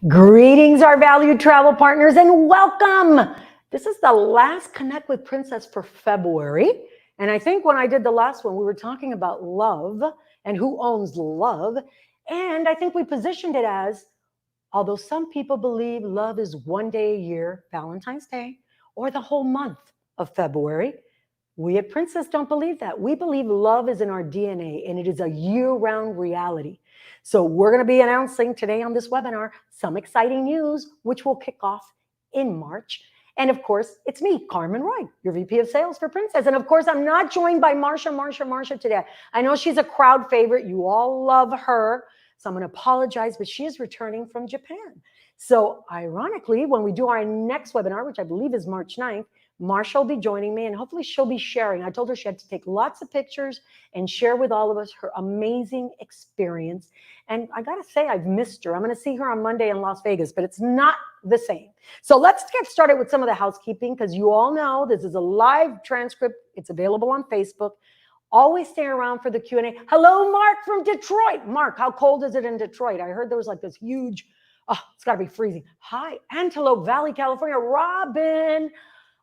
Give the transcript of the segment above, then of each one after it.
Greetings, our valued travel partners, and welcome. This is the last Connect with Princess for February. And I think when I did the last one, we were talking about love and who owns love. And I think we positioned it as, although some people believe love is one day a year, Valentine's Day, or the whole month of February, we at Princess don't believe that. We believe love is in our DNA and it is a year-round reality. So we're going to be announcing today on this webinar some exciting news, which will kick off in March. And of course, it's me, Carmen Roy, your VP of Sales for Princess. And of course, I'm not joined by Marsha today. I know she's a crowd favorite. You all love her. So I'm going to apologize, but she is returning from Japan. So ironically, when we do our next webinar, which I believe is March 9th, Marsha will be joining me and hopefully she'll be sharing. I told her she had to take lots of pictures and share with all of us her amazing experience. And I got to say, I've missed her. I'm going to see her on Monday in Las Vegas, but it's not the same. So let's get started with some of the housekeeping because you all know this is a live transcript. It's available on Facebook. Always stay around for the Q&A. Hello, Mark from Detroit. Mark, how cold is it in Detroit? I heard there was like this huge, it's got to be freezing. Hi, Antelope Valley, California. Robin.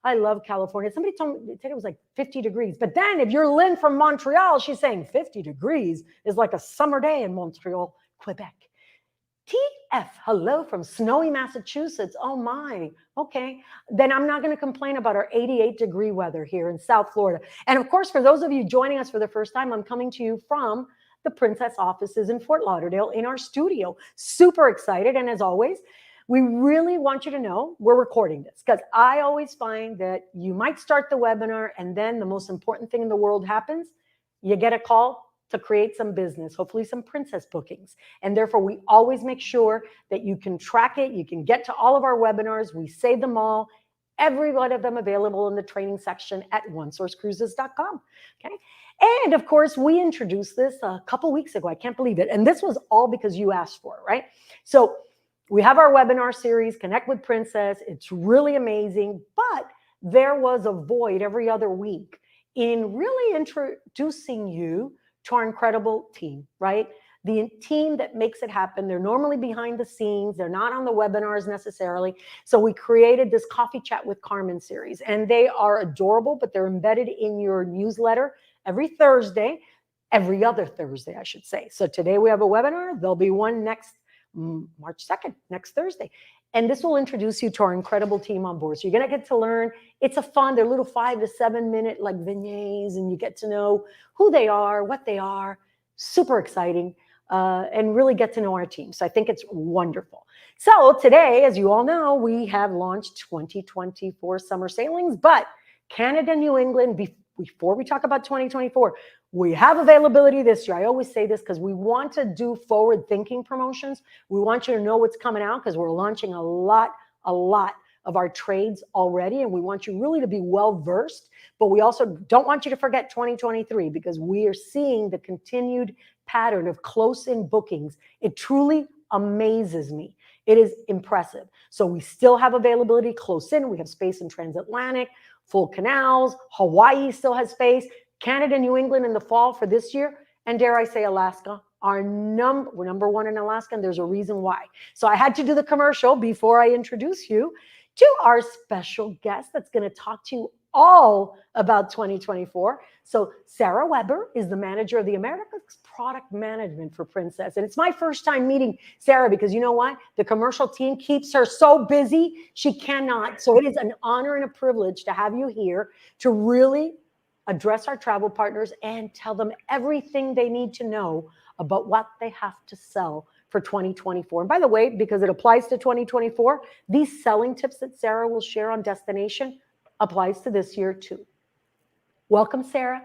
I love California. Somebody told me it was like 50 degrees. But then if you're Lynn from Montreal, she's saying 50 degrees is like a summer day in Montreal, Quebec. TF, hello from snowy Massachusetts. Oh my, okay. Then I'm not going to complain about our 88-degree weather here in South Florida. And of course, for those of you joining us for the first time, I'm coming to you from the Princess offices in Fort Lauderdale in our studio. Super excited. And as always, we really want you to know we're recording this because I always find that you might start the webinar and then the most important thing in the world happens. You get a call to create some business, hopefully some Princess bookings. And therefore, we always make sure that you can track it. You can get to all of our webinars. We save them all, every one of them available in the training section at onesourcecruises.com. Okay. And of course, we introduced this a couple weeks ago. I can't believe it. And this was all because you asked for it, right? So we have our webinar series, Connect with Princess. It's really amazing, but there was a void every other week in really introducing you to our incredible team, right? The team that makes it happen. They're normally behind the scenes. They're not on the webinars necessarily. So we created this Coffee Chat with Carmen series, and they are adorable, but they're embedded in your newsletter every Thursday, every other Thursday, I should say. So today we have a webinar. There'll be one next March 2nd, next Thursday. And this will introduce you to our incredible team on board. So you're going to get to learn. It's a fun, they're little 5 to 7 minute like vignettes, and you get to know who they are, what they are. Super exciting, and really get to know our team. So I think it's wonderful. So today, as you all know, we have launched 2024 summer sailings, but Canada, New England, before we talk about 2024, we have availability this year. I always say this because we want to do forward-thinking promotions. We want you to know what's coming out because we're launching a lot of our trades already, and we want you really to be well-versed. But we also don't want you to forget 2023 because we are seeing the continued pattern of close-in bookings. It truly amazes me. It is impressive. So we still have availability close in. We have space in transatlantic, full canals. Hawaii still has space. Canada, New England in the fall for this year, and dare I say Alaska, we're number one in Alaska, and there's a reason why. So I had to do the commercial before I introduce you to our special guest that's going to talk to you all about 2024. So Sarah Weber is the manager of the America's Product Management for Princess. And it's my first time meeting Sarah because you know what? The commercial team keeps her so busy, she cannot. So it is an honor and a privilege to have you here to really address our travel partners and tell them everything they need to know about what they have to sell for 2024. And by the way, because it applies to 2024, these selling tips that Sarah will share on destination applies to this year too. Welcome, Sarah.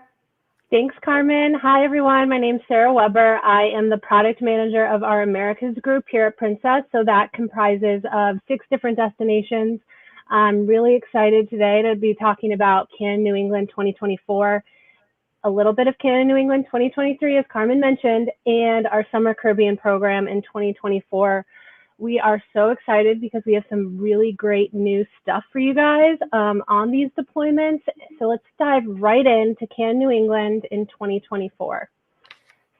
Thanks, Carmen. Hi, everyone. My name's Sarah Weber. I am the product manager of our Americas group here at Princess. So that comprises of 6 different destinations. I'm really excited today to be talking about Canada, New England 2024, a little bit of Canada, New England 2023, as Carmen mentioned, and our Summer Caribbean program in 2024. We are so excited because we have some really great new stuff for you guys on these deployments. So let's dive right into Canada, New England in 2024.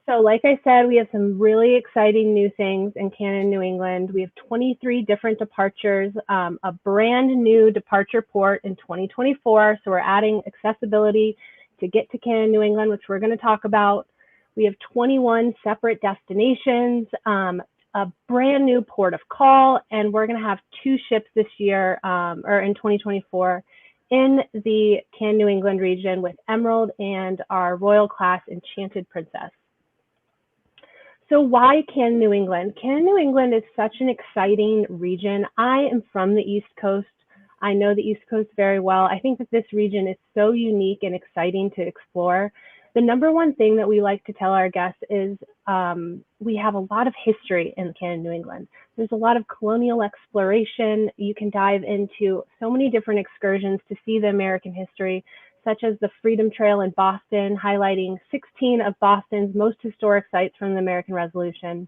So like I said, we have some really exciting new things in Canada, New England. We have 23 different departures, a brand new departure port in 2024. So we're adding accessibility to get to Canada, New England, which we're going to talk about. We have 21 separate destinations, a brand new port of call, and we're going to have 2 ships this year, or in 2024, in the Canada, New England region with Emerald and our Royal Class Enchanted Princess. So why Canada, New England? Canada, New England is such an exciting region. I am from the East Coast. I know the East Coast very well. I think that this region is so unique and exciting to explore. The number one thing that we like to tell our guests is we have a lot of history in Canada, New England. There's a lot of colonial exploration. You can dive into so many different excursions to see the American history, such as the Freedom Trail in Boston, highlighting 16 of Boston's most historic sites from the American Revolution.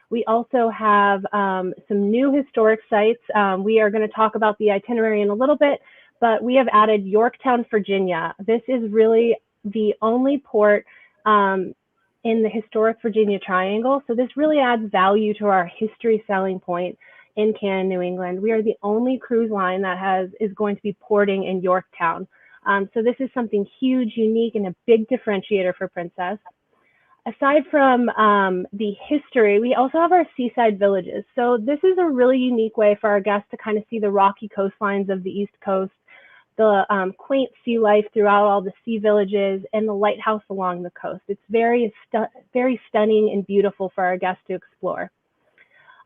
We also have some new historic sites. We are going to talk about the itinerary in a little bit, but we have added Yorktown, Virginia. This is really the only port in the historic Virginia Triangle. So this really adds value to our history selling point in Canada, New England. We are the only cruise line that is going to be porting in Yorktown. So this is something huge, unique, and a big differentiator for Princess. Aside from the history, we also have our seaside villages. So this is a really unique way for our guests to kind of see the rocky coastlines of the East Coast, the quaint sea life throughout all the sea villages, and the lighthouse along the coast. It's very stunning and beautiful for our guests to explore.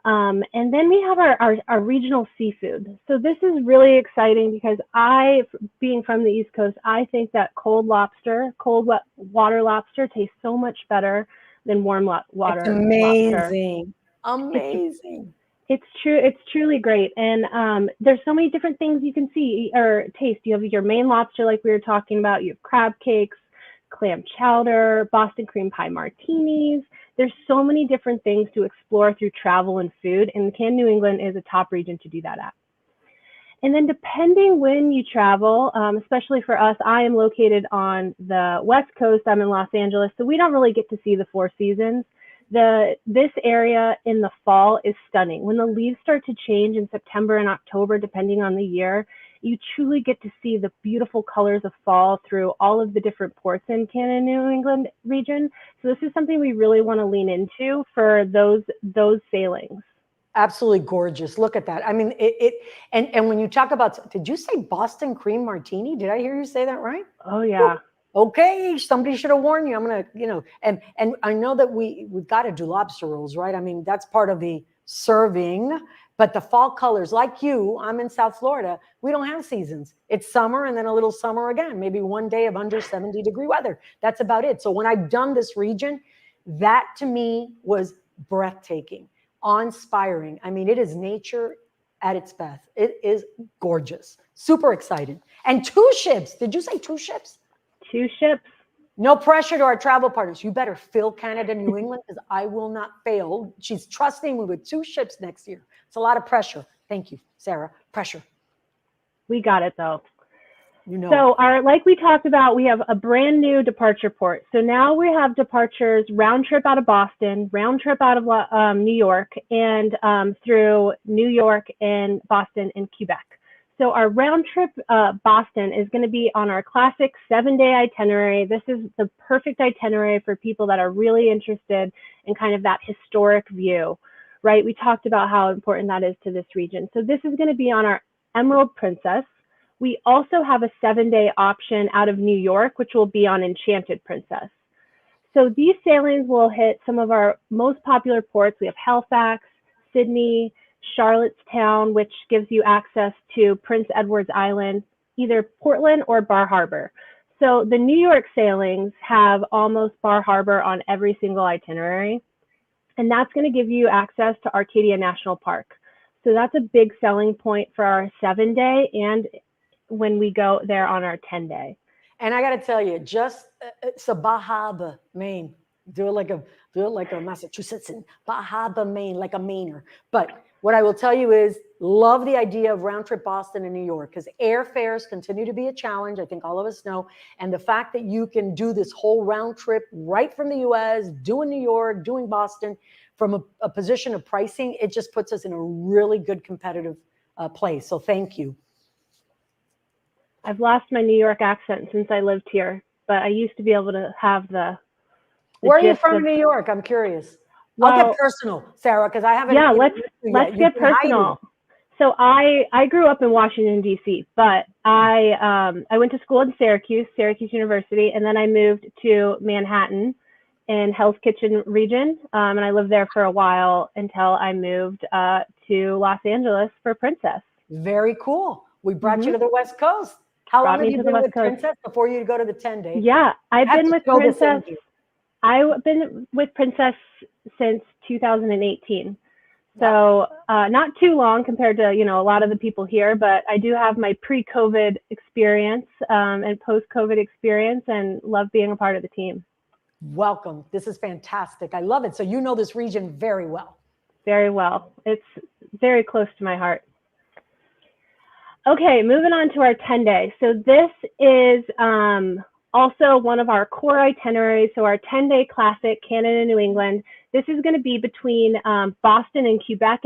And then we have our regional seafood. So this is really exciting because being from the East Coast, I think that cold water lobster tastes so much better than warm water lobster. It's amazing. Amazing. It's true. It's truly great. And there's so many different things you can see or taste. You have your Maine lobster, like we were talking about. You have crab cakes, clam chowder, Boston cream pie martinis. There's so many different things to explore through travel and food, and Canada, New England is a top region to do that at. And then depending when you travel, especially for us, I am located on the West Coast. I'm in Los Angeles, so we don't really get to see the 4 seasons. This area in the fall is stunning. When the leaves start to change in September and October, depending on the year, you truly get to see the beautiful colors of fall through all of the different ports in Canada, New England region. So this is something we really want to lean into for those sailings. Absolutely gorgeous. Look at that. I mean, and when you talk about, did you say Boston cream martini? Did I hear you say that right? Oh yeah. Okay, somebody should have warned you. I'm gonna, and I know that we've got to do lobster rolls, right? I mean, that's part of the serving. But the fall colors, like you, I'm in South Florida, we don't have seasons. It's summer and then a little summer again, maybe one day of under 70-degree weather. That's about it. So when I've done this region, that to me was breathtaking, awe-inspiring. I mean, it is nature at its best. It is gorgeous, super exciting. And 2 ships. Did you say 2 ships? 2 ships. No pressure to our travel partners. You better fill Canada, New England, because I will not fail. She's trusting me with 2 ships next year. It's a lot of pressure. Thank you, Sarah. Pressure. We got it though. You know. So like we talked about, we have a brand new departure port. So now we have departures round trip out of Boston, round trip out of New York, and through New York and Boston and Quebec. So our round trip Boston is going to be on our classic 7-day itinerary. This is the perfect itinerary for people that are really interested in kind of that historic view, right? We talked about how important that is to this region. So this is going to be on our Emerald Princess. We also have a 7-day option out of New York, which will be on Enchanted Princess. So these sailings will hit some of our most popular ports. We have Halifax, Sydney, Charlottetown, which gives you access to Prince Edward's Island, either Portland or Bar Harbor. So the New York sailings have almost Bar Harbor on every single itinerary, and that's going to give you access to Arcadia National Park. So that's a big selling point for our 7-day and when we go there on our 10-day. And I got to tell you, just it's a Bar Harbor, Maine. Do it like a Massachusetts and Bar Harbor, Maine, like a Mainer. But what I will tell you is Love the idea of round trip Boston and New York because airfares continue to be a challenge. I think all of us know. And the fact that you can do this whole round trip right from the US, doing New York, doing Boston from a position of pricing, it just puts us in a really good competitive place. So thank you. I've lost my New York accent since I lived here, but I used to be able to have the Where are you gist from of- in New York? I'm curious. Well, I'll get personal, Sarah, because I haven't. Yeah, you know, let's met you yet. get You've been personal. hiding. So I grew up in Washington D.C., but I went to school in Syracuse University, and then I moved to Manhattan in Hell's Kitchen region, and I lived there for a while until I moved to Los Angeles for Princess. Very cool. We brought you Mhm. to the West Coast. How Brought long have me you to the been West with Coast. Princess before you go to the 10-day? Yeah, I've I have been to with throw this in Princess. here. I've been with Princess since 2018. So not too long compared to, you know, a lot of the people here, but I do have my pre-COVID experience and post-COVID experience and love being a part of the team. Welcome. This is fantastic. I love it. So you know this region very well. Very well. It's very close to my heart. Okay, moving on to our 10-day. So this is also one of our core itineraries. So our 10-day classic, Canada, New England. This is going to be between Boston and Quebec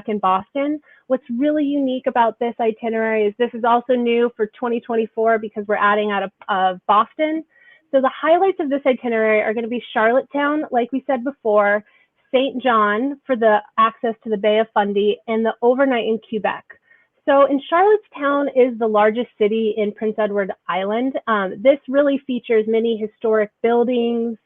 and Boston. What's really unique about this itinerary is this is also new for 2024 because we're adding out of Boston. So the highlights of this itinerary are going to be Charlottetown, like we said before, St. John for the access to the Bay of Fundy, and the overnight in Quebec. So in Charlottetown is the largest city in Prince Edward Island. This really features many historic buildings.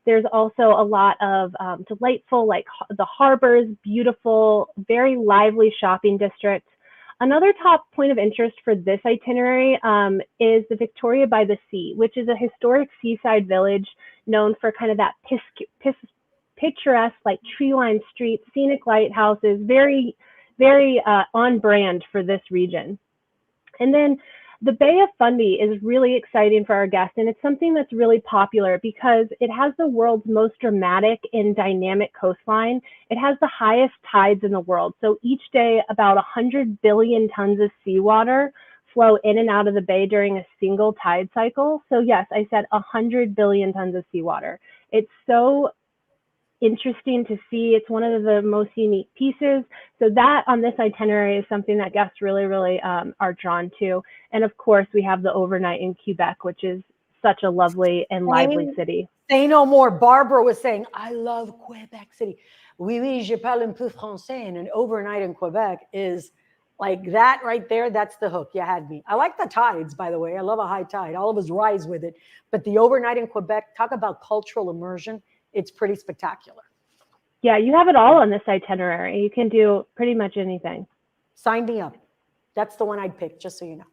There's also a lot of delightful, like the harbors, beautiful, very lively shopping district. Another top point of interest for this itinerary is the Victoria by the Sea, which is a historic seaside village known for kind of that picturesque, like tree-lined streets, scenic lighthouses, very on brand for this region. And then the Bay of Fundy is really exciting for our guests, and it's something that's really popular because it has the world's most dramatic and dynamic coastline. It has the highest tides in the world. So each day, about 100 billion tons of seawater flow in and out of the bay during a single tide cycle. So yes, I said 100 billion tons of seawater. It's so interesting to see. It's one of the most unique pieces. So that on this itinerary is something that guests really are drawn to. And of course, we have the overnight in Quebec, which is such a lovely and lively city. Say no more. Barbara was saying, I love Quebec City. Oui, oui, je parle un peu français. And an overnight in Quebec is like that right there. That's the hook. You had me. I like the tides, by the way. I love a high tide. All of us rise with it. But the overnight in Quebec, talk about cultural immersion. It's pretty spectacular. Yeah, you have it all on this itinerary. You can do pretty much anything. Sign me up. That's the one I'd pick, just so you know.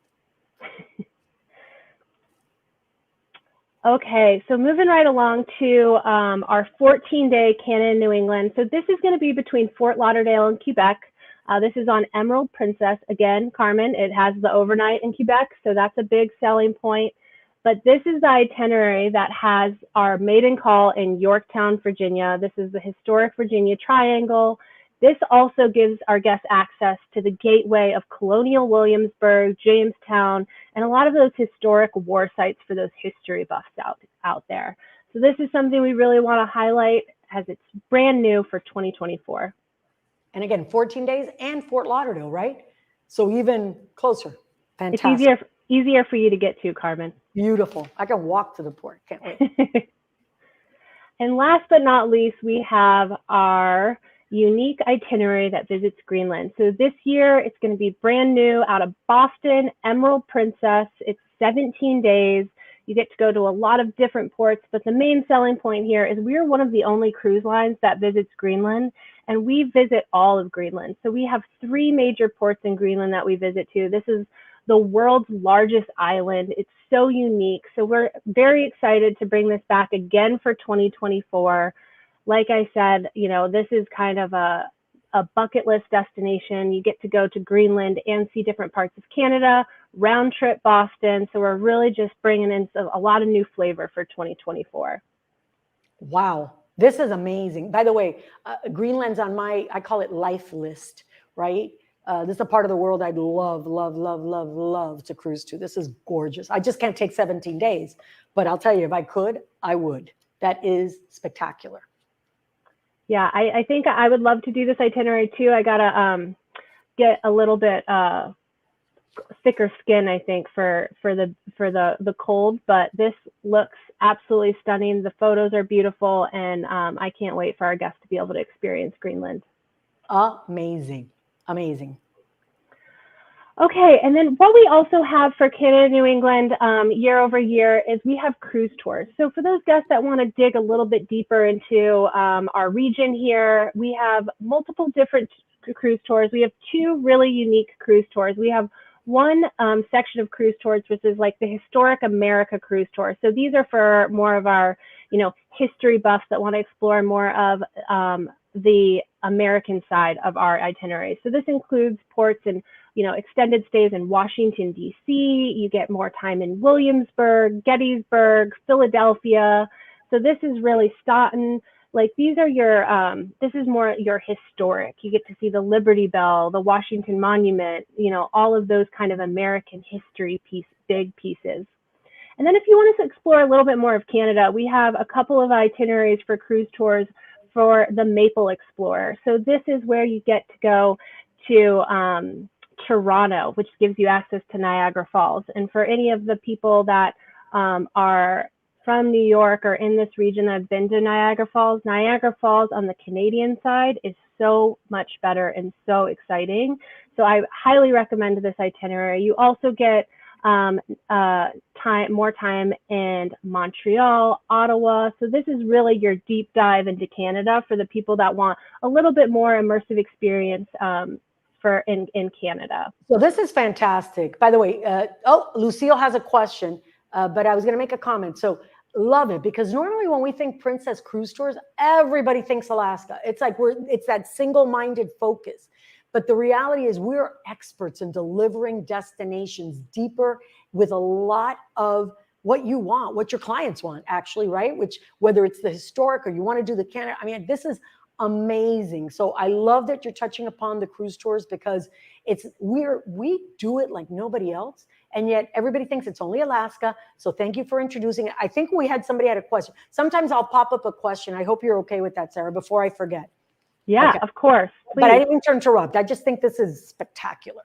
Okay, so moving right along to our 14-day Canada, New England. So this is going to be between Fort Lauderdale and Quebec. This is on Emerald Princess. Again, Carmen, it has the overnight in Quebec, so that's a big selling point. But this is the itinerary that has our maiden call in Yorktown, Virginia. This is the historic Virginia Triangle. This also gives our guests access to the gateway of Colonial Williamsburg, Jamestown, and a lot of those historic war sites for those history buffs out there. So this is something we really want to highlight as it's brand new for 2024. And again, 14 days and Fort Lauderdale, right? So even closer. Fantastic. It's easier for you to get to, Carmen. Beautiful. I can walk to the port. Can't wait. And last but not least, we have our unique itinerary that visits Greenland. So this year, it's going to be brand new out of Boston, Emerald Princess. It's 17 days. You get to go to a lot of different ports, but the main selling point here is we're one of the only cruise lines that visits Greenland, and we visit all of Greenland. So we have 3 major ports in Greenland that we visit to. This is the world's largest island. It's so unique. So we're very excited to bring this back again for 2024. Like I said, you know, this is kind of a bucket list destination. You get to go to Greenland and see different parts of Canada, round trip Boston. So we're really just bringing in a lot of new flavor for 2024. Wow. This is amazing. By the way, Greenland's on my, I call it life list, right? This is a part of the world I'd love to cruise to. This is gorgeous. I just can't take 17 days, but I'll tell you, if I could, I would. That is spectacular. Yeah, I think I would love to do this itinerary too. I gotta get a little bit thicker skin, I think, for the cold, but this looks absolutely stunning. The photos are beautiful, and I can't wait for our guests to be able to experience Greenland. Amazing. Amazing. Okay, and then what we also have for Canada, New England, year over year is we have cruise tours. So for those guests that want to dig a little bit deeper into our region here, we have multiple different cruise tours. We have two really unique cruise tours. We have one section of cruise tours, which is like the Historic America cruise tour. So these are for more of our, history buffs that want to explore more of the American side of our itinerary. So this includes ports and extended stays in Washington, D.C. You get more time in Williamsburg, Gettysburg, Philadelphia. So this is really Staunton. Like these are your, this is more your historic. You get to see the Liberty Bell, the Washington Monument, all of those kind of American history big pieces. And then if you want to explore a little bit more of Canada, we have a couple of itineraries for cruise tours for the Maple Explorer. So this is where you get to go to Toronto, which gives you access to Niagara Falls. And for any of the people that are from New York or in this region that have been to Niagara Falls on the Canadian side is so much better and so exciting. So I highly recommend this itinerary. You also get more time in Montreal, Ottawa. So this is really your deep dive into Canada for the people that want a little bit more immersive experience in Canada. So this is fantastic. By the way, Lucille has a question, but I was going to make a comment. So love it, because normally when we think Princess Cruise Tours, everybody thinks Alaska. It's like it's that single-minded focus. But the reality is we're experts in delivering destinations deeper with a lot of what you want, what your clients want, actually, right? Which, whether it's the historic or you want to do the Canada, this is amazing. So I love that you're touching upon the cruise tours, because we do it like nobody else. And yet everybody thinks it's only Alaska. So thank you for introducing it. I think somebody had a question. Sometimes I'll pop up a question. I hope you're okay with that, Sarah, before I forget. Yeah, okay. Of course. Please. But I didn't mean to interrupt. I just think this is spectacular.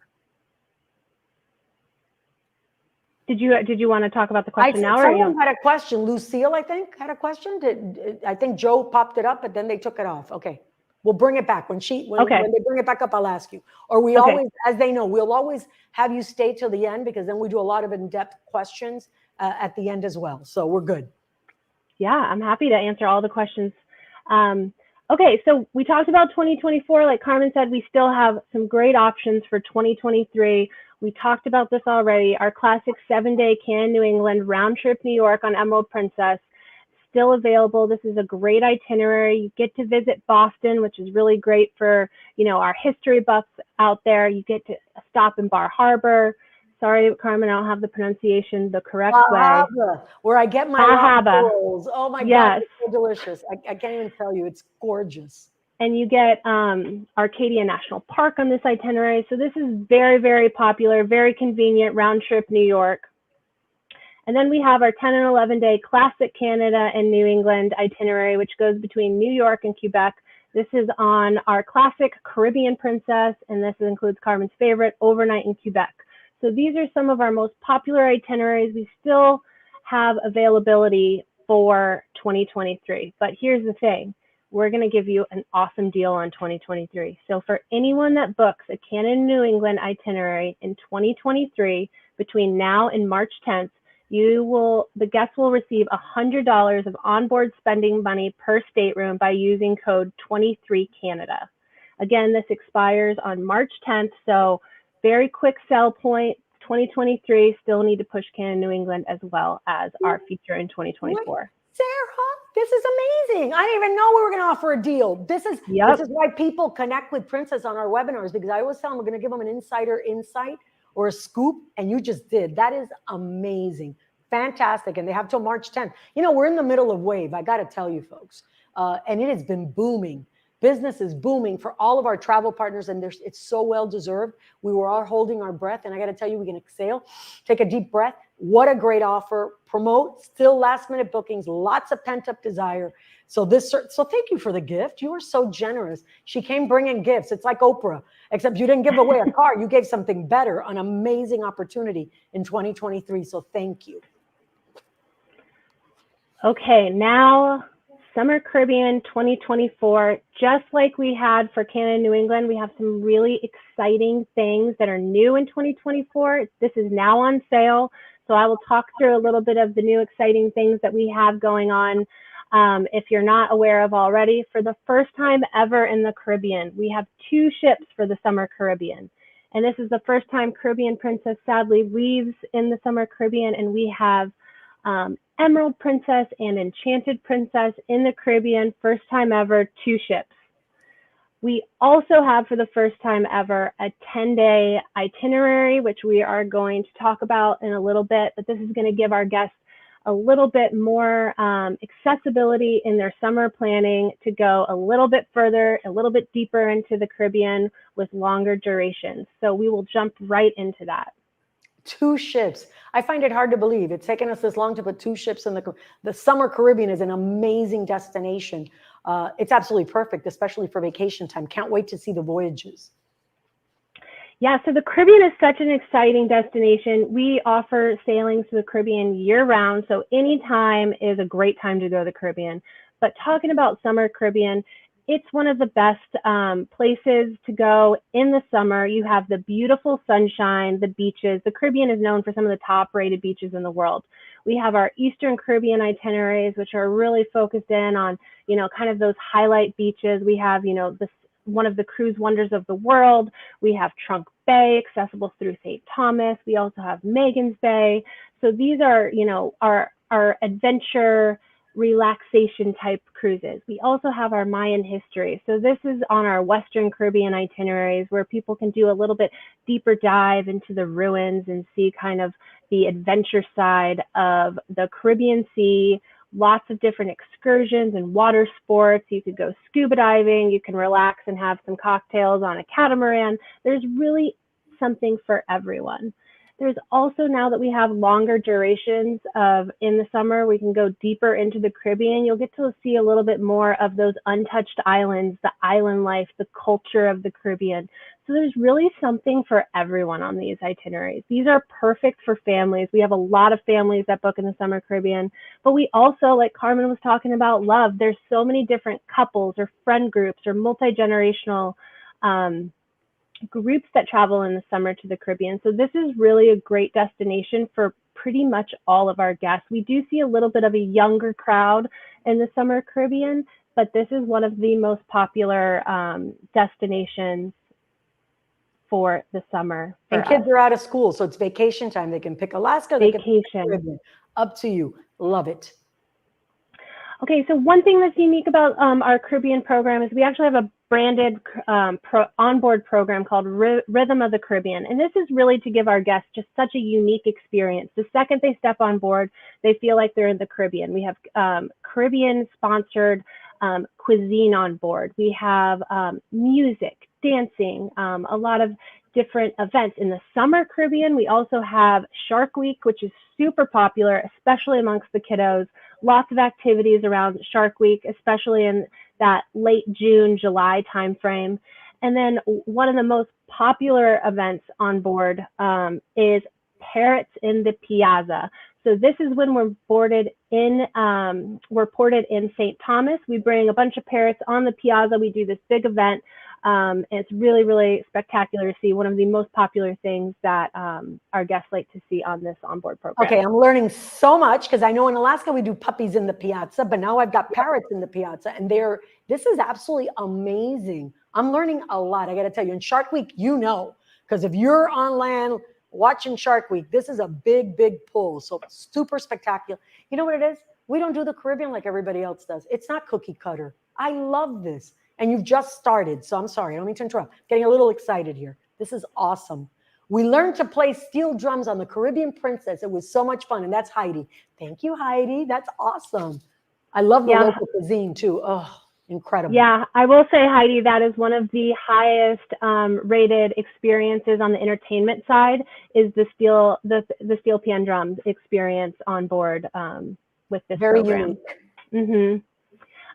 Did you want to talk about the question now? Someone had a question. Lucille, I think, had a question. I think Joe popped it up, but then they took it off. Okay. We'll bring it back. When they bring it back up, I'll ask you. Or always, as they know, we'll always have you stay till the end, because then we do a lot of in-depth questions at the end as well. So we're good. Yeah, I'm happy to answer all the questions. Okay, so we talked about 2024. Like Carmen said, we still have some great options for 2023. We talked about this already. Our classic 7-day Canada, New England, round trip New York on Emerald Princess, still available. This is a great itinerary. You get to visit Boston, which is really great for, our history buffs out there. You get to stop in Bar Harbor. Sorry, Carmen, I don't have the pronunciation the correct way. Where I get my rolls. Oh my God, it's so delicious. I can't even tell you. It's gorgeous. And you get Arcadia National Park on this itinerary. So this is very, very popular, very convenient round trip New York. And then we have our 10 and 11-day classic Canada and New England itinerary, which goes between New York and Quebec. This is on our classic Caribbean Princess, and this includes Carmen's favorite, overnight in Quebec. So these are some of our most popular itineraries. We still have availability for 2023, but here's the thing. We're going to give you an awesome deal on 2023. So for anyone that books a Canada New England itinerary in 2023 between now and March 10th, the guests will receive $100 of onboard spending money per stateroom by using code 23Canada. Again, this expires on March 10th, so very quick sell point. 2023, still need to push Canada New England as well as our feature in 2024. Sarah, this is amazing. I didn't even know we were going to offer a deal. This is why people connect with Princess on our webinars, because I always tell them we're going to give them an insider insight or a scoop, and you just did. That is amazing. Fantastic. And they have till March 10th. We're in the middle of Wave, I got to tell you folks, and it has been booming. Business is booming for all of our travel partners, and it's so well deserved. We were all holding our breath, and I got to tell you, we can exhale, take a deep breath. What a great offer. Promote, still last minute bookings, lots of pent up desire. So thank you for the gift. You were so generous. She came bringing gifts. It's like Oprah, except you didn't give away a car. You gave something better, an amazing opportunity in 2023. So thank you. Okay, now Summer Caribbean 2024, just like we had for Canada and New England, we have some really exciting things that are new in 2024. This is now on sale. So I will talk through a little bit of the new exciting things that we have going on. If you're not aware of already, for the first time ever in the Caribbean, we have 2 ships for the Summer Caribbean. And this is the first time Caribbean Princess sadly leaves in the Summer Caribbean, and we have Emerald Princess and Enchanted Princess in the Caribbean, first time ever, 2 ships. We also have, for the first time ever, a 10-day itinerary, which we are going to talk about in a little bit, but this is going to give our guests a little bit more accessibility in their summer planning to go a little bit further, a little bit deeper into the Caribbean with longer durations. So we will jump right into that. 2 ships. I find it hard to believe it's taken us this long to put 2 ships in the Summer Caribbean is an amazing destination. It's absolutely perfect, especially for vacation time. Can't wait to see the voyages. Yeah, so the Caribbean is such an exciting destination. We offer sailings to the Caribbean year round, so anytime is a great time to go to the Caribbean. But talking about Summer Caribbean, it's one of the best places to go in the summer. You have the beautiful sunshine, the beaches. The Caribbean is known for some of the top rated beaches in the world. We have our Eastern Caribbean itineraries, which are really focused in on, kind of those highlight beaches. We have, one of the cruise wonders of the world. We have Trunk Bay, accessible through St. Thomas. We also have Magens Bay. So these are, our adventure, relaxation type cruises. We also have our Mayan history. So this is on our Western Caribbean itineraries where people can do a little bit deeper dive into the ruins and see kind of the adventure side of the Caribbean Sea. Lots of different excursions and water sports. You could go scuba diving, you can relax and have some cocktails on a catamaran. There's really something for everyone. There's also, now that we have longer durations in the summer, we can go deeper into the Caribbean. You'll get to see a little bit more of those untouched islands, the island life, the culture of the Caribbean. So there's really something for everyone on these itineraries. These are perfect for families. We have a lot of families that book in the Summer Caribbean, but we also, like Carmen was talking about, love. There's so many different couples or friend groups or multi-generational groups that travel in the summer to the Caribbean. So this is really a great destination for pretty much all of our guests. We do see a little bit of a younger crowd in the Summer Caribbean, but this is one of the most popular destinations for the summer. And kids are out of school, so it's vacation time. They can pick Alaska, they can pick the Caribbean. Up to you. Love it. Okay, so one thing that's unique about our Caribbean program is we actually have a branded onboard program called Rhythm of the Caribbean. And this is really to give our guests just such a unique experience. The second they step on board, they feel like they're in the Caribbean. We have Caribbean sponsored cuisine on board. We have music, dancing, a lot of different events. In the Summer Caribbean, we also have Shark Week, which is super popular, especially amongst the kiddos. Lots of activities around Shark Week, especially in that late June, July timeframe. And then one of the most popular events on board is Parrots in the Piazza. So this is when we're ported in St. Thomas. We bring a bunch of parrots on the piazza. We do this big event. And it's really, really spectacular to see. One of the most popular things that our guests like to see on this onboard program. Okay, I'm learning so much because I know in Alaska we do puppies in the piazza, but now I've got parrots in the piazza, and this is absolutely amazing. I'm learning a lot. I got to tell you, in Shark Week, because if you're on land watching Shark Week, this is a big, big pull. So super spectacular. You know what it is? We don't do the Caribbean like everybody else does. It's not cookie cutter. I love this. And you've just started. So I'm sorry, I don't mean to interrupt. Getting a little excited here. This is awesome. We learned to play steel drums on the Caribbean Princess. It was so much fun. And that's Heidi. Thank you, Heidi. That's awesome. I love the local cuisine too. Oh. Incredible. Yeah, I will say, Heidi, that is one of the highest rated experiences on the entertainment side is the steel pan drums experience on board with this Very program. unique.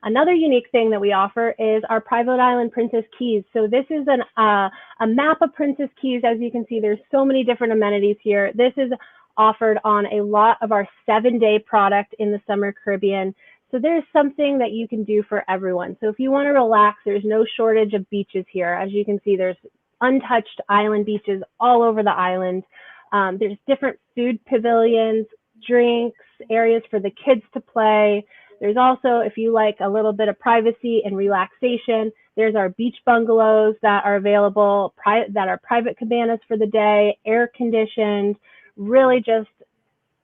Another unique thing that we offer is our private island Princess Keys. So this is a map of Princess Keys. As you can see, there's so many different amenities here. This is offered on a lot of our 7-day product in the Summer Caribbean. So there's something that you can do for everyone. So if you want to relax, there's no shortage of beaches here. As you can see, there's untouched island beaches all over the island. There's different food pavilions, drinks, areas for the kids to play. There's also, if you like a little bit of privacy and relaxation, there's our beach bungalows that are available, that are private cabanas for the day, air conditioned, really just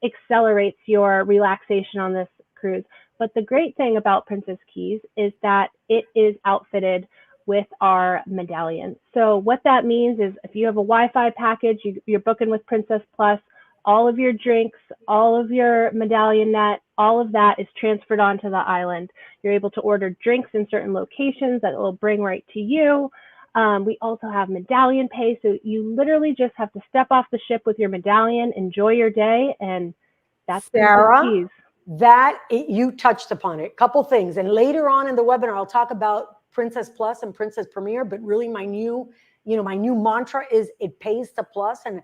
accelerates your relaxation on this cruise. But the great thing about Princess Keys is that it is outfitted with our medallion. So what that means is if you have a Wi-Fi package, you're booking with Princess Plus, all of your drinks, all of your medallion net, all of that is transferred onto the island. You're able to order drinks in certain locations that it will bring right to you. We also have medallion pay. So you literally just have to step off the ship with your medallion, enjoy your day, and that's Sarah, Princess Keys. you touched upon it. Couple things. And later on in the webinar, I'll talk about Princess Plus and Princess Premier, but really my new mantra is it pays to plus, and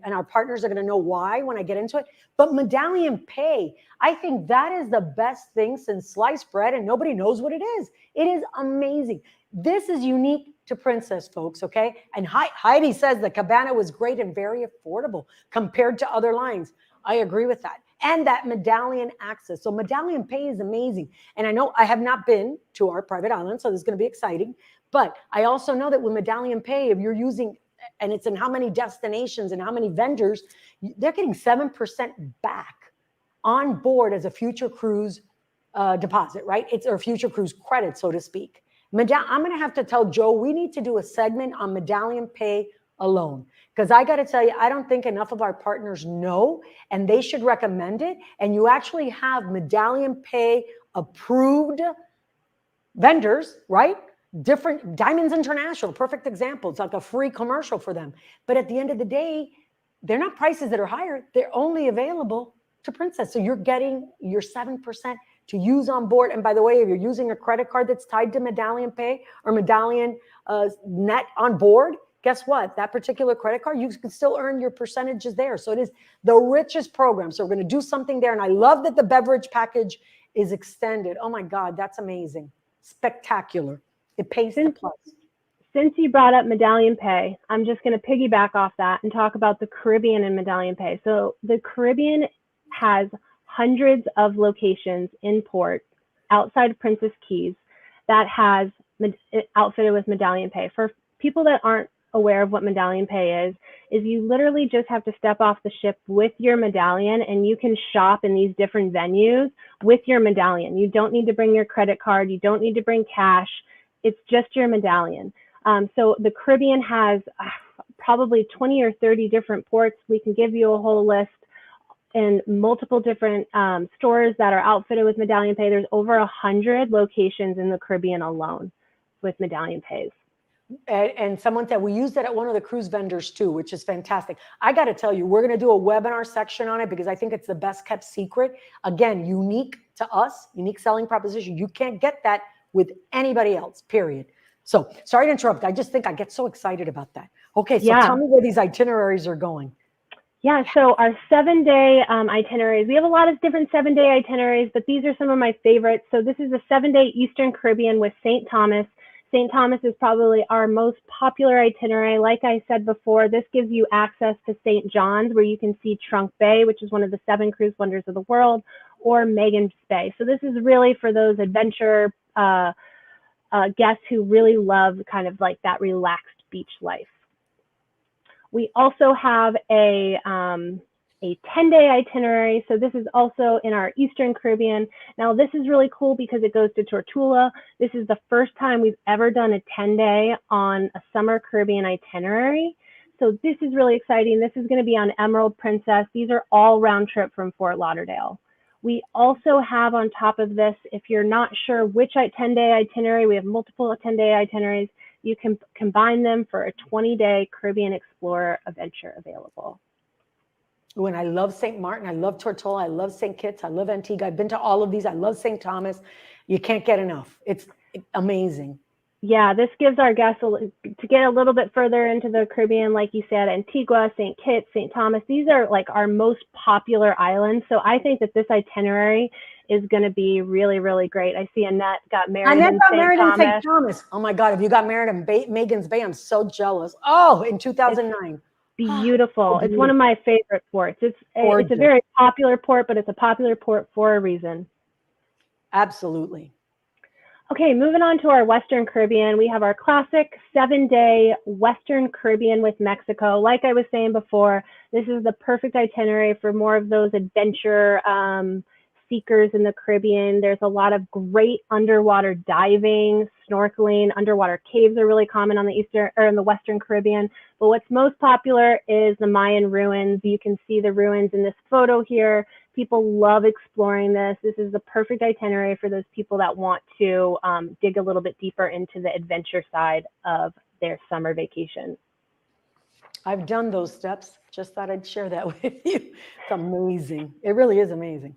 our partners are going to know why when I get into it. But medallion pay, I think that is the best thing since sliced bread, and nobody knows what it is. It is amazing. This is unique to Princess, folks, okay? And Heidi says the cabana was great and very affordable compared to other lines. I agree with that. And that medallion access. So medallion pay is amazing. And I know I have not been to our private island, so this is going to be exciting. But I also know that with medallion pay, if you're using, and it's in how many destinations and how many vendors, they're getting 7% back on board as a future cruise deposit, right? It's a future cruise credit, so to speak. I'm going to have to tell Joe, we need to do a segment on medallion pay alone. Because I got to tell you, I don't think enough of our partners know, and they should recommend it. And you actually have medallion pay approved vendors, right? Different Diamonds International, perfect example. It's like a free commercial for them. But at the end of the day, they're not prices that are higher. They're only available to Princess. So you're getting your 7% to use on board. And by the way, if you're using a credit card that's tied to medallion pay or medallion net on board, guess what? That particular credit card, you can still earn your percentages there. So it is the richest program. So we're going to do something there. And I love that the beverage package is extended. Oh my God, that's amazing. Spectacular. It pays the plus. Since you brought up medallion pay, I'm just going to piggyback off that and talk about the Caribbean and medallion pay. So the Caribbean has hundreds of locations in port outside of Princess Keys that has outfitted with medallion pay. For people that aren't aware of what medallion pay is you literally just have to step off the ship with your medallion and you can shop in these different venues with your medallion. You don't need to bring your credit card. You don't need to bring cash. It's just your medallion. So the Caribbean has probably 20 or 30 different ports. We can give you a whole list and multiple different stores that are outfitted with medallion pay. There's over 100 locations in the Caribbean alone with medallion pays. And someone said we use that at one of the cruise vendors too, which is fantastic. I got to tell you, we're going to do a webinar section on it because I think it's the best kept secret. Again, unique to us, unique selling proposition. You can't get that with anybody else, period. So sorry to interrupt. I just think I get so excited about that. Okay, so tell me where these itineraries are going. Yeah, so our 7-day itineraries, we have a lot of different 7-day itineraries, but these are some of my favorites. So this is a 7-day Eastern Caribbean with St. Thomas. St. Thomas is probably our most popular itinerary. Like I said before, this gives you access to St. John's, where you can see Trunk Bay, which is one of the 7 cruise wonders of the world, or Magens Bay. So this is really for those adventure guests who really love kind of like that relaxed beach life. We also have a 10-day itinerary. So this is also in our Eastern Caribbean. Now this is really cool because it goes to Tortola. This is the first time we've ever done a 10-day on a Summer Caribbean itinerary. So this is really exciting. This is going to be on Emerald Princess. These are all round trip from Fort Lauderdale. We also have on top of this, if you're not sure which 10-day itinerary, we have multiple 10-day itineraries. You can combine them for a 20-day Caribbean Explorer adventure available. Oh, and I love St. Martin. I love Tortola. I love St. Kitts. I love Antigua. I've been to all of these. I love St. Thomas. You can't get enough. It's amazing. Yeah, this gives our guests to get a little bit further into the Caribbean, like you said, Antigua, St. Kitts, St. Thomas. These are like our most popular islands. So I think that this itinerary is going to be really, really great. I see Annette got married in St. Thomas. Oh my God, if you got married in Magens Bay, I'm so jealous. Oh, in 2009. Beautiful. It's one of my favorite ports. It's a very popular port, but it's a popular port for a reason. Absolutely. Okay, moving on to our Western Caribbean. We have our classic 7-day Western Caribbean with Mexico. Like I was saying before, this is the perfect itinerary for more of those adventure seekers in the Caribbean. There's a lot of great underwater diving, snorkeling. Underwater caves are really common on the Western Caribbean. But what's most popular is the Mayan ruins. You can see the ruins in this photo here. People love exploring this. This is the perfect itinerary for those people that want to dig a little bit deeper into the adventure side of their summer vacation. I've done those steps. Just thought I'd share that with you. It's amazing. It really is amazing.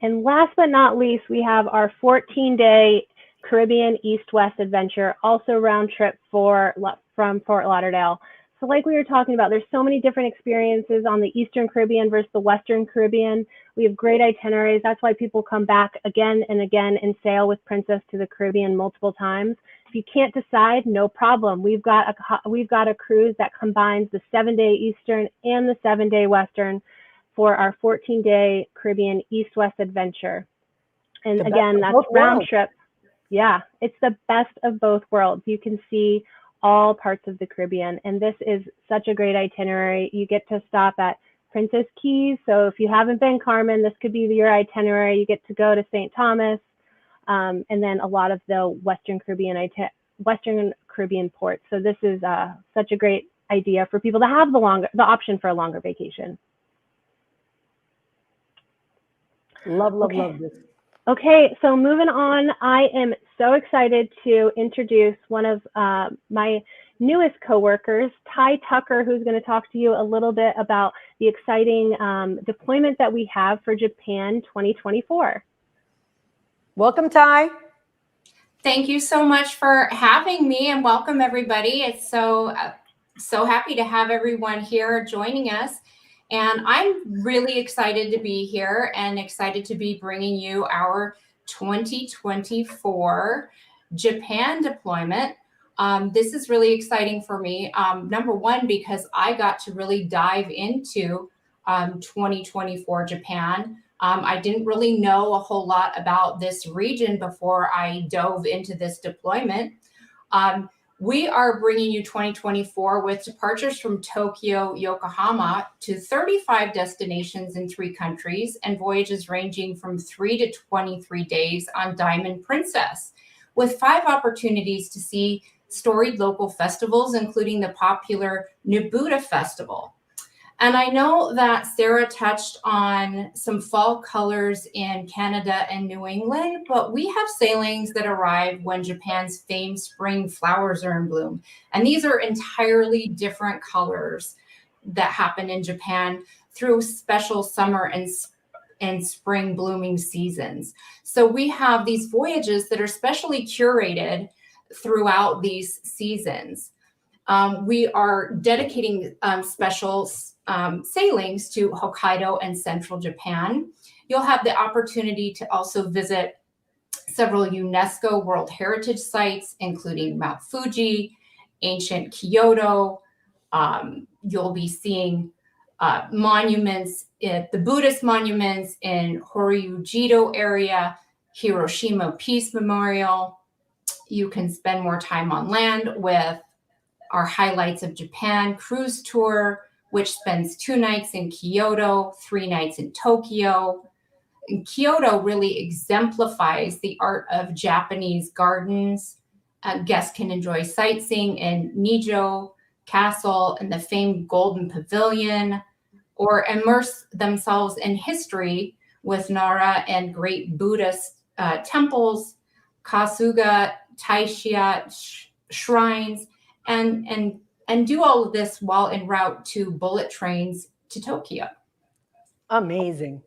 And last but not least, we have our 14-day Caribbean East-West adventure, also round trip from Fort Lauderdale. So like we were talking about, there's so many different experiences on the Eastern Caribbean versus the Western Caribbean. We have great itineraries. That's why people come back again and again and sail with Princess to the Caribbean multiple times. If you can't decide, no problem. We've got a cruise that combines the 7-day Eastern and the 7-day Western for our 14-day Caribbean East-West adventure. And again, that's round trip. Yeah, it's the best of both worlds. You can see all parts of the Caribbean. And this is such a great itinerary. You get to stop at Princess Keys. So if you haven't been, Carmen, this could be your itinerary. You get to go to St. Thomas, and then a lot of the Western Caribbean ports. So this is such a great idea for people to have the option for a longer vacation. Love this. Okay, so moving on, I am so excited to introduce one of my newest coworkers, Ty Tucker, who's going to talk to you a little bit about the exciting deployment that we have for Japan 2024. Welcome, Ty. Thank you so much for having me, and welcome everybody. It's so happy to have everyone here joining us. And I'm really excited to be here and excited to be bringing you our 2024 Japan deployment. This is really exciting for me. Number one, because I got to really dive into 2024 Japan. I didn't really know a whole lot about this region before I dove into this deployment. We are bringing you 2024 with departures from Tokyo, Yokohama to 35 destinations in 3 countries and voyages ranging from 3 to 23 days on Diamond Princess, with 5 opportunities to see storied local festivals, including the popular Nebuta Festival. And I know that Sarah touched on some fall colors in Canada and New England, but we have sailings that arrive when Japan's famed spring flowers are in bloom. And these are entirely different colors that happen in Japan through special summer and spring blooming seasons. So we have these voyages that are specially curated throughout these seasons. We are dedicating special sailings to Hokkaido and central Japan. You'll have the opportunity to also visit several UNESCO World Heritage Sites, including Mount Fuji, ancient Kyoto. You'll be seeing monuments, the Buddhist monuments in Horyu-Jido area, Hiroshima Peace Memorial. You can spend more time on land with our Highlights of Japan cruise tour, which spends 2 nights in Kyoto, 3 nights in Tokyo. And Kyoto really exemplifies the art of Japanese gardens. Guests can enjoy sightseeing in Nijo Castle and the famed Golden Pavilion, or immerse themselves in history with Nara and great Buddhist temples, Kasuga, Taisha shrines, and do all of this while en route to bullet trains to Tokyo. Amazing.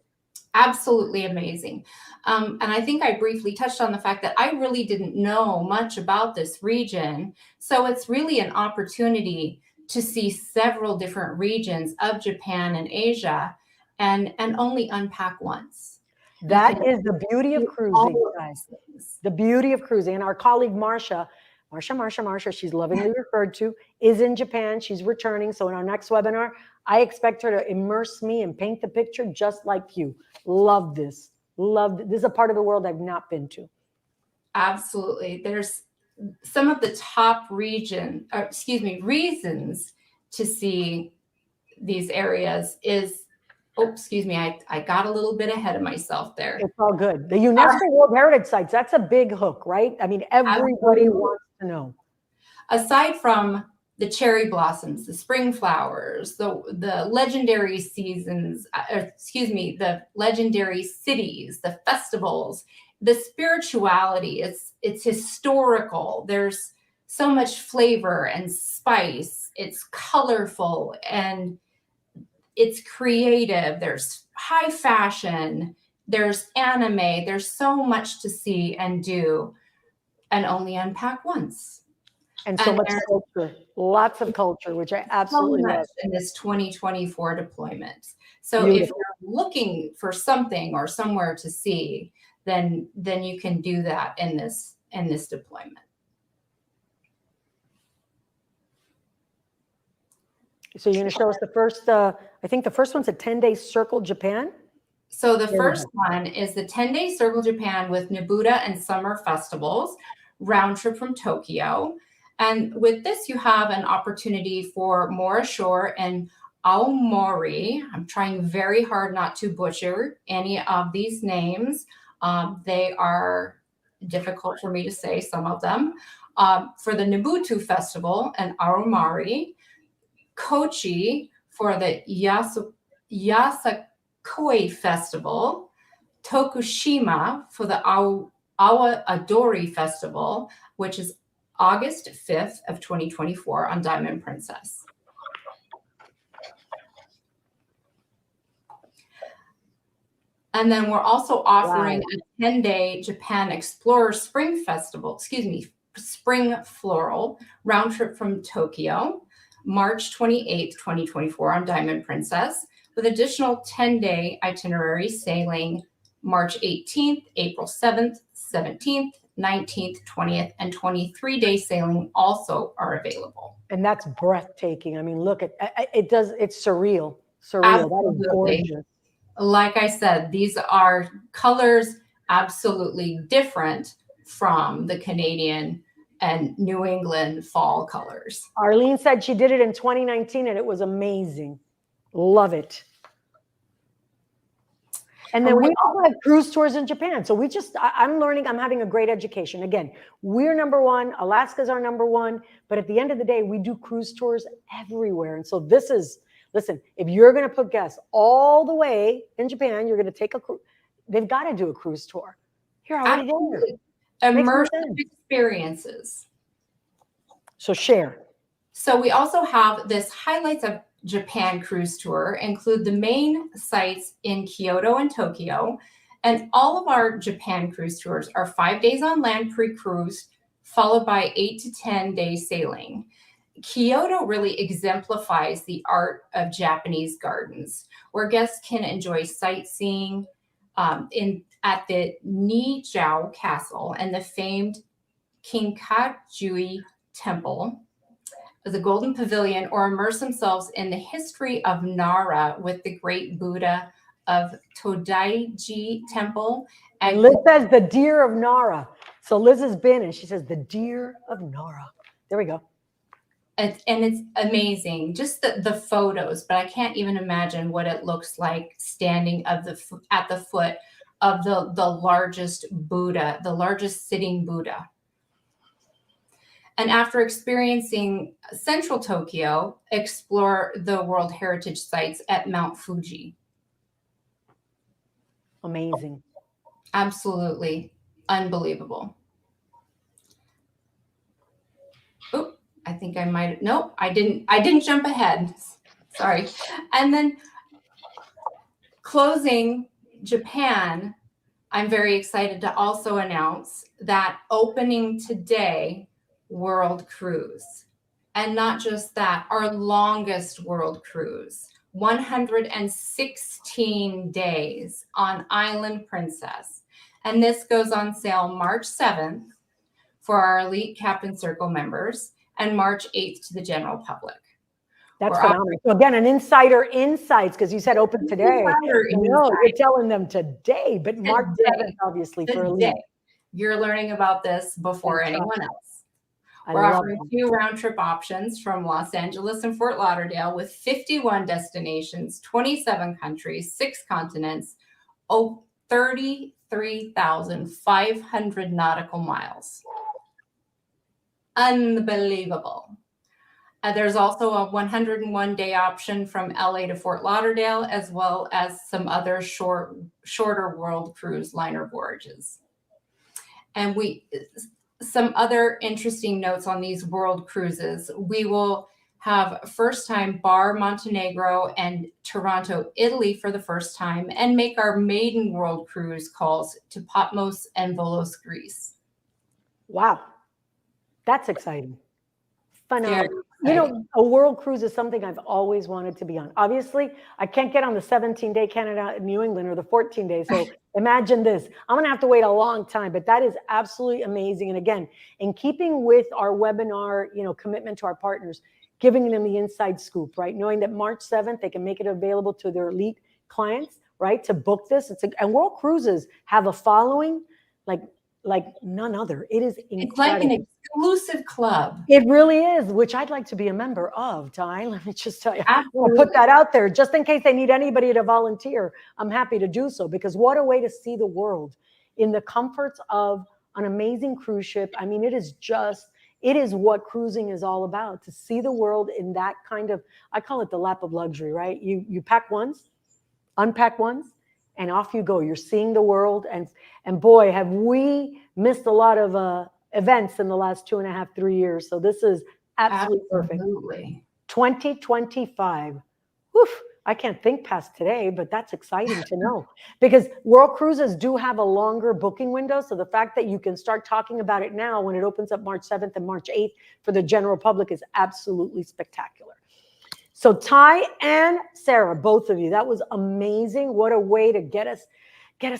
Absolutely amazing. And I think I briefly touched on the fact that I really didn't know much about this region. So it's really an opportunity to see several different regions of Japan and Asia and only unpack once. That is the beauty of cruising, All of guys. these things. The beauty of cruising. And our colleague Marsha, she's lovingly referred to, is in Japan. She's returning. So in our next webinar, I expect her to immerse me and paint the picture just like you. Love this. This is a part of the world I've not been to. Absolutely. There's some of the top reasons to see these areas is, I got a little bit ahead of myself there. It's all good. The UNESCO World Heritage Sites, that's a big hook, right? I mean, everybody wants to know. Aside from the cherry blossoms, the spring flowers, the legendary seasons, the legendary cities, the festivals, the spirituality, it's historical. There's so much flavor and spice. It's colorful and it's creative. There's high fashion. There's anime. There's so much to see and do and only unpack once. And so much culture, lots of culture, which I absolutely love. In this 2024 deployment. So if you're looking for something or somewhere to see, then you can do that in this deployment. So you're going to show us the first, I think the first one's a 10-day Circle Japan. So the first one is the 10-day Circle Japan with Nebuda and Summer Festivals, round trip from Tokyo. And with this, you have an opportunity for Morashore and Aomori. I'm trying very hard not to butcher any of these names. They are difficult for me to say, some of them. For the Nobutu Festival and Aomori, Kochi for the Yasakoi Festival, Tokushima for the Awa Adori Festival, which is August 5th of 2024 on Diamond Princess. And then we're also offering a 10-day Japan Explorer Spring Festival, Spring Floral, round trip from Tokyo, March 28th, 2024 on Diamond Princess, with additional 10-day itinerary sailing March 18th, April 7th, 17th, 19th, 20th, and 23-day sailing also are available. And that's breathtaking. I mean, look at it. It's surreal. Absolutely. That is gorgeous. Like I said, these are colors absolutely different from the Canadian and New England fall colors. Arlene said she did it in 2019 and it was amazing. Love it. And then we also have cruise tours in Japan. So I'm learning, I'm having a great education. Again, we're number one, Alaska's our number one, but at the end of the day, we do cruise tours everywhere. And so listen, if you're going to put guests all the way in Japan, you're going to take a cruise, they've got to do a cruise tour. You're already there. Immersive experiences. So share. So we also have this highlights of Japan cruise tour, include the main sites in Kyoto and Tokyo. And all of our Japan cruise tours are 5 days on land pre-cruise, followed by 8 to 10 days sailing. Kyoto really exemplifies the art of Japanese gardens, where guests can enjoy sightseeing at the Nijiao Castle and the famed Kinkajui Temple, the Golden Pavilion, or immerse themselves in the history of Nara with the great Buddha of Todaiji Temple. And Liz says the deer of Nara. So Liz has been and she says the deer of Nara. There we go. And it's amazing, just the photos, but I can't even imagine what it looks like standing at the foot of the largest Buddha, the largest sitting Buddha. And after experiencing central Tokyo, explore the World Heritage sites at Mount Fuji. Amazing. Absolutely unbelievable. Oh, I think I might, nope, I didn't jump ahead. Sorry. And then closing Japan, I'm very excited to also announce that opening today, World Cruise. And not just that, our longest world cruise, 116 days on Island Princess. And this goes on sale March 7th for our Elite Captain Circle members and March 8th to the general public. That's We're phenomenal. So again, an insider insights, because you said open today. Insider No, insight. you're telling them today, but March Today. 7th, obviously, for Today. Elite. You're learning about this before Fantastic. anyone else. I We're love offering it. 2 round trip options from Los Angeles and Fort Lauderdale with 51 destinations, 27 countries, 6 continents, 33,500 nautical miles. Unbelievable. There's also a 101-day option from LA to Fort Lauderdale, as well as some other shorter world cruise liner voyages. And some other interesting notes on these world cruises. We will have first time Bar Montenegro and Toronto, Italy for the first time, and make our maiden world cruise calls to Patmos and Volos, Greece. Wow. That's exciting. Phenomenal. Very You exciting. know, a world cruise is something I've always wanted to be on. Obviously, I can't get on the 17-day Canada, New England, or the 14-day. So imagine this. I'm going to have to wait a long time, but that is absolutely amazing. And again, in keeping with our webinar, you know, commitment to our partners, giving them the inside scoop, right? Knowing that March 7th, they can make it available to their elite clients, right? To book this. And World Cruises have a following like none other. It is incredible. It's like an exclusive club. It really is, which I'd like to be a member of, Ty. Let me just tell you. Absolutely. I'll put that out there just in case they need anybody to volunteer. I'm happy to do so, because what a way to see the world in the comforts of an amazing cruise ship. I mean, it is what cruising is all about, to see the world in that kind of, I call it the lap of luxury, right? You pack once, unpack once, and off you go. You're seeing the world. And boy, have we missed a lot of events in the last 2.5, 3 years. So this is absolutely perfect. 2025. Woof, I can't think past today, but that's exciting to know, because World Cruises do have a longer booking window. So the fact that you can start talking about it now when it opens up March 7th and March 8th for the general public is absolutely spectacular. So Ty and Sarah, both of you, that was amazing. What a way to get us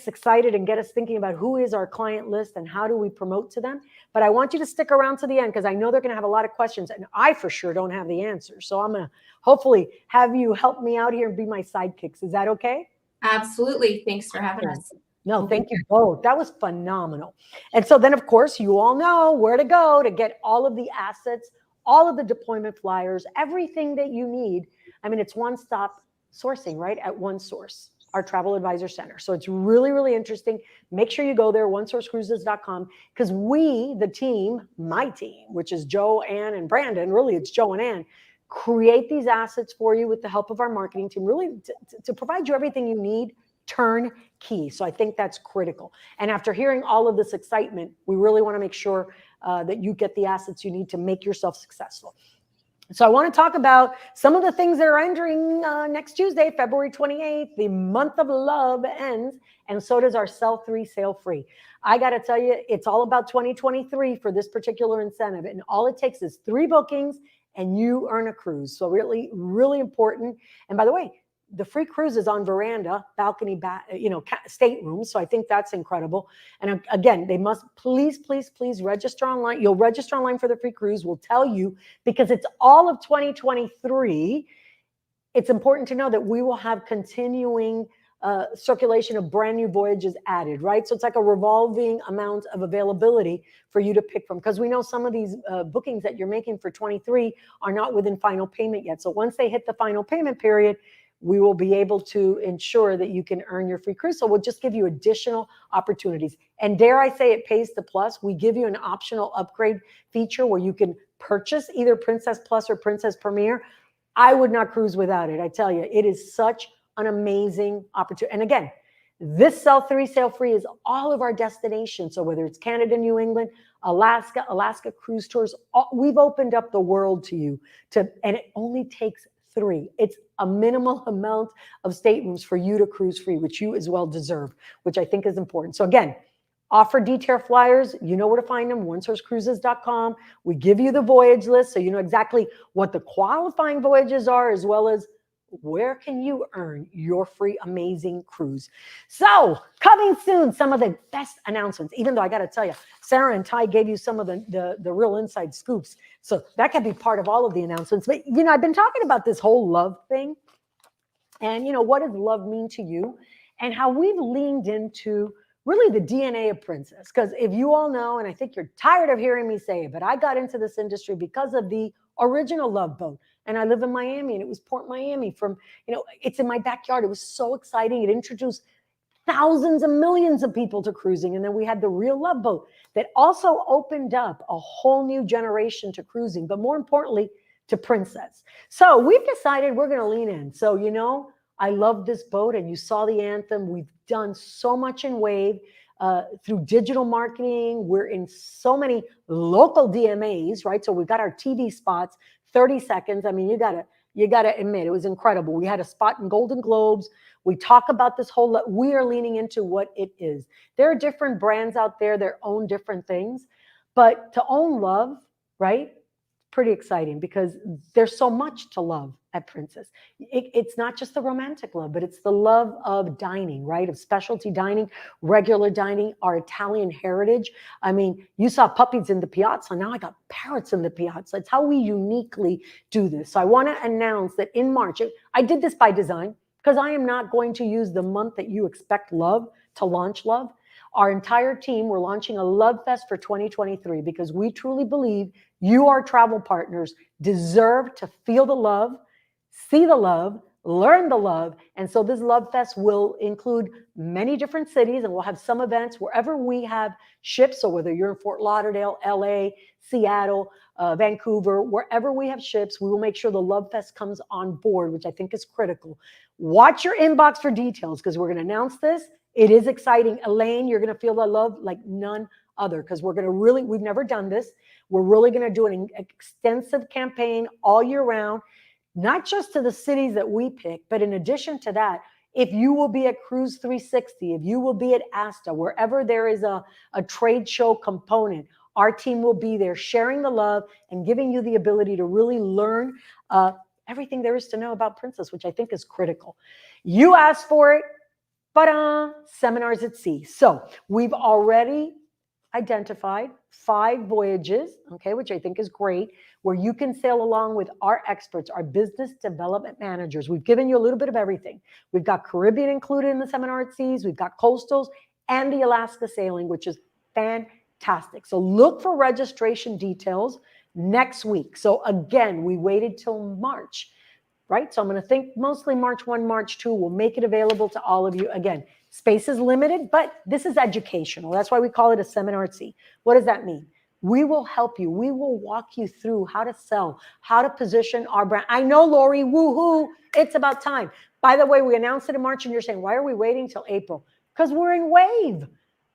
excited and get us thinking about who is our client list and how do we promote to them. But I want you to stick around to the end, because I know they're going to have a lot of questions, and I for sure don't have the answers. So I'm going to hopefully have you help me out here and be my sidekicks. Is that okay? Absolutely. Thanks for having us. No, thank you both. That was phenomenal. And so then, of course, you all know where to go to get all of the assets, all of the deployment flyers, everything that you need. I mean, it's one-stop sourcing, right? At One Source, our travel advisor center. So it's really, really interesting. Make sure you go there, onesourcecruises.com, because we, the team, my team, which is Joe, Ann, and Brandon, really it's Joe and Ann, create these assets for you with the help of our marketing team, really to provide you everything you need, turnkey. So I think that's critical. And after hearing all of this excitement, we really want to make sure that you get the assets you need to make yourself successful. So I want to talk about some of the things that are entering next Tuesday, February 28th. The month of love ends, and so does our Sell 3, Sail Free. I got to tell you, it's all about 2023 for this particular incentive. And all it takes is 3 bookings and you earn a cruise. So really, really important. And by the way, the free cruise is on veranda, balcony, staterooms. So I think that's incredible. And again, they must please register online. You'll register online for the free cruise. We'll tell you, because it's all of 2023. It's important to know that we will have continuing circulation of brand new voyages added, right? So it's like a revolving amount of availability for you to pick from, because we know some of these bookings that you're making for 23 are not within final payment yet. So once they hit the final payment period, we will be able to ensure that you can earn your free cruise. So we'll just give you additional opportunities. And dare I say it pays the plus. We give you an optional upgrade feature where you can purchase either Princess Plus or Princess Premier. I would not cruise without it. I tell you, it is such an amazing opportunity. And again, this sell 3, sail free is all of our destinations. So whether it's Canada, New England, Alaska cruise tours, we've opened up the world to you and it only takes 3. It's a minimal amount of staterooms for you to cruise free, which you as well deserve, which I think is important. So again, offer detail flyers. You know where to find them, onesourcecruises.com. We give you the voyage list so you know exactly what the qualifying voyages are, as well as where can you earn your free amazing cruise. So coming soon, some of the best announcements, even though I got to tell you, Sarah and Ty gave you some of the real inside scoops. So that can be part of all of the announcements. But, you know, I've been talking about this whole love thing and, you know, what does love mean to you and how we've leaned into really the DNA of Princess. Because if you all know, and I think you're tired of hearing me say it, but I got into this industry because of the original Love Boat. And I live in Miami, and it was Port Miami from, you know, it's in my backyard. It was so exciting. It introduced thousands and millions of people to cruising. And then we had the real Love Boat that also opened up a whole new generation to cruising, but more importantly, to Princess. So we've decided we're going to lean in. So, you know, I love this boat, and you saw the anthem. We've done so much in Wave through digital marketing. We're in so many local DMAs, right? So we've got our TV spots, 30 seconds. I mean, you gotta admit, it was incredible. We had a spot in Golden Globes. We talk about this whole, we are leaning into what it is. There are different brands out there that own different things, but to own love, right? Pretty exciting because there's so much to love at Princess. It's not just the romantic love, but it's the love of dining, right? Of specialty dining, regular dining, our Italian heritage. I mean, you saw puppies in the piazza. Now I got parrots in the piazza. It's how we uniquely do this. So I want to announce that in March, I did this by design because I am not going to use the month that you expect love to launch love. Our entire team, we're launching a Love Fest for 2023 because we truly believe you, our travel partners, deserve to feel the love, see the love, learn the love. And so this Love Fest will include many different cities, and we'll have some events wherever we have ships. So whether you're in Fort Lauderdale, LA, Seattle, Vancouver, wherever we have ships, we will make sure the Love Fest comes on board, which I think is critical. Watch your inbox for details because we're going to announce this. It is exciting. Elaine, you're going to feel the love like none other because we're going to really, we've never done this. We're really going to do an extensive campaign all year round, not just to the cities that we pick, but in addition to that, if you will be at Cruise 360, if you will be at ASTA, wherever there is a trade show component, our team will be there sharing the love and giving you the ability to really learn everything there is to know about Princess, which I think is critical. You asked for it. Seminars at Sea. So we've already identified 5 voyages, okay, which I think is great, where you can sail along with our experts, our business development managers. We've given you a little bit of everything. We've got Caribbean included in the Seminar at Seas. We've got coastals and the Alaska sailing, which is fantastic. So look for registration details next week. So again, we waited till March. Right? So I'm going to think mostly March 1, March 2. We'll make it available to all of you. Again, space is limited, but this is educational. That's why we call it a Seminar at Sea. What does that mean? We will help you. We will walk you through how to sell, how to position our brand. I know, Lori, woohoo, it's about time. By the way, we announced it in March and you're saying, why are we waiting till April? Because we're in Wave.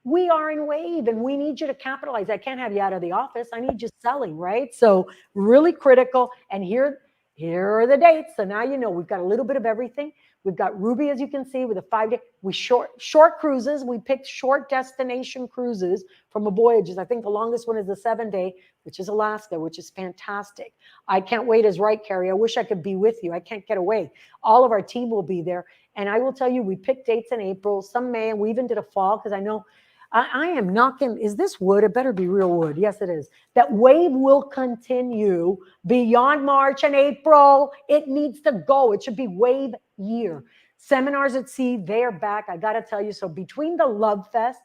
We are in Wave and we need you to capitalize. I can't have you out of the office. I need you selling, right? So really critical. And here are the dates. So now you know we've got a little bit of everything. We've got Ruby, as you can see, with a 5-day. We short cruises. We picked short destination cruises from a voyages. I think the longest one is the 7-day, which is Alaska, which is fantastic. I can't wait as right, Carrie. I wish I could be with you. I can't get away. All of our team will be there. And I will tell you, we picked dates in April, some May, and we even did a fall because I know I am knocking, is this wood? It better be real wood. Yes, it is. That Wave will continue beyond March and April. It needs to go. It should be Wave year. Seminars at Sea, they are back. I got to tell you, so between the Love Fest,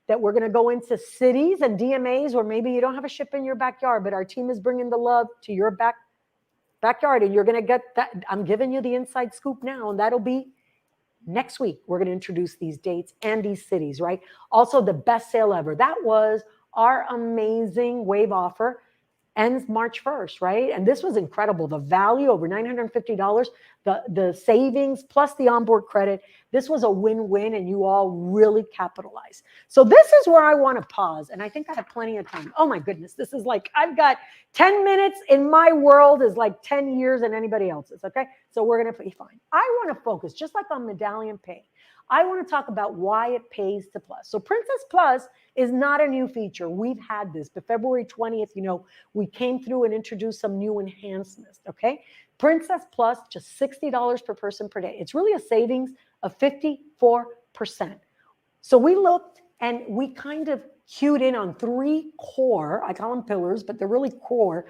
that we're going to go into cities and DMAs where maybe you don't have a ship in your backyard, but our team is bringing the love to your backyard, and you're going to get that. I'm giving you the inside scoop now, and that'll be next week. We're going to introduce these dates and these cities, right? Also, the best sale ever. That was our amazing wave offer. Ends March 1st, right? And this was incredible. The value, over $950, the savings plus the onboard credit. This was a win-win, and you all really capitalized. So this is where I want to pause, and I think I have plenty of time. Oh my goodness, this is like, I've got 10 minutes in my world is like 10 years in anybody else's, okay? So we're going to be fine. I want to focus, just like on Medallion Pay, I want to talk about why it pays to Plus. So Princess Plus is not a new feature. We've had this, but February 20th, we came through and introduced some new enhancements, okay? Princess Plus, just $60 per person per day. It's really a savings of 54%. So we looked and we kind of cued in on 3 core, I call them pillars, but they're really core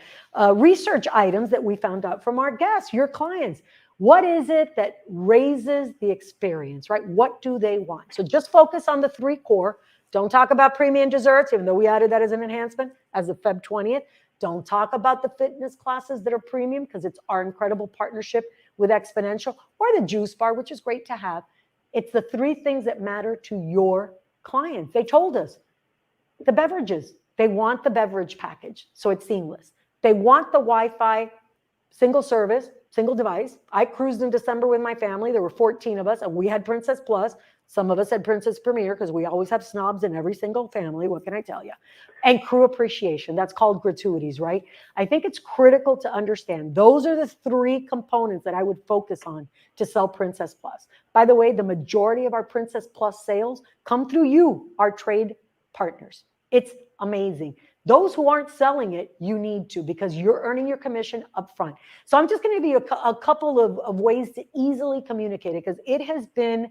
research items that we found out from our guests, your clients. What is it that raises the experience, right? What do they want? So just focus on the 3 core. Don't talk about premium desserts, even though we added that as an enhancement as of Feb 20th. Don't talk about the fitness classes that are premium, because it's our incredible partnership with Exponential, or the juice bar, which is great to have. It's the 3 things that matter to your clients. They told us the beverages. They want the beverage package, so it's seamless. They want the Wi-Fi, single service, single device. I cruised in December with my family. There were 14 of us, and we had Princess Plus. Some of us had Princess Premier, because we always have snobs in every single family. What can I tell you? And crew appreciation. That's called gratuities, right? I think it's critical to understand. Those are the 3 components that I would focus on to sell Princess Plus. By the way, the majority of our Princess Plus sales come through you, our trade partners. It's amazing. Those who aren't selling it, you need to, because you're earning your commission up front. So I'm just going to give you a couple of ways to easily communicate it, because it has been,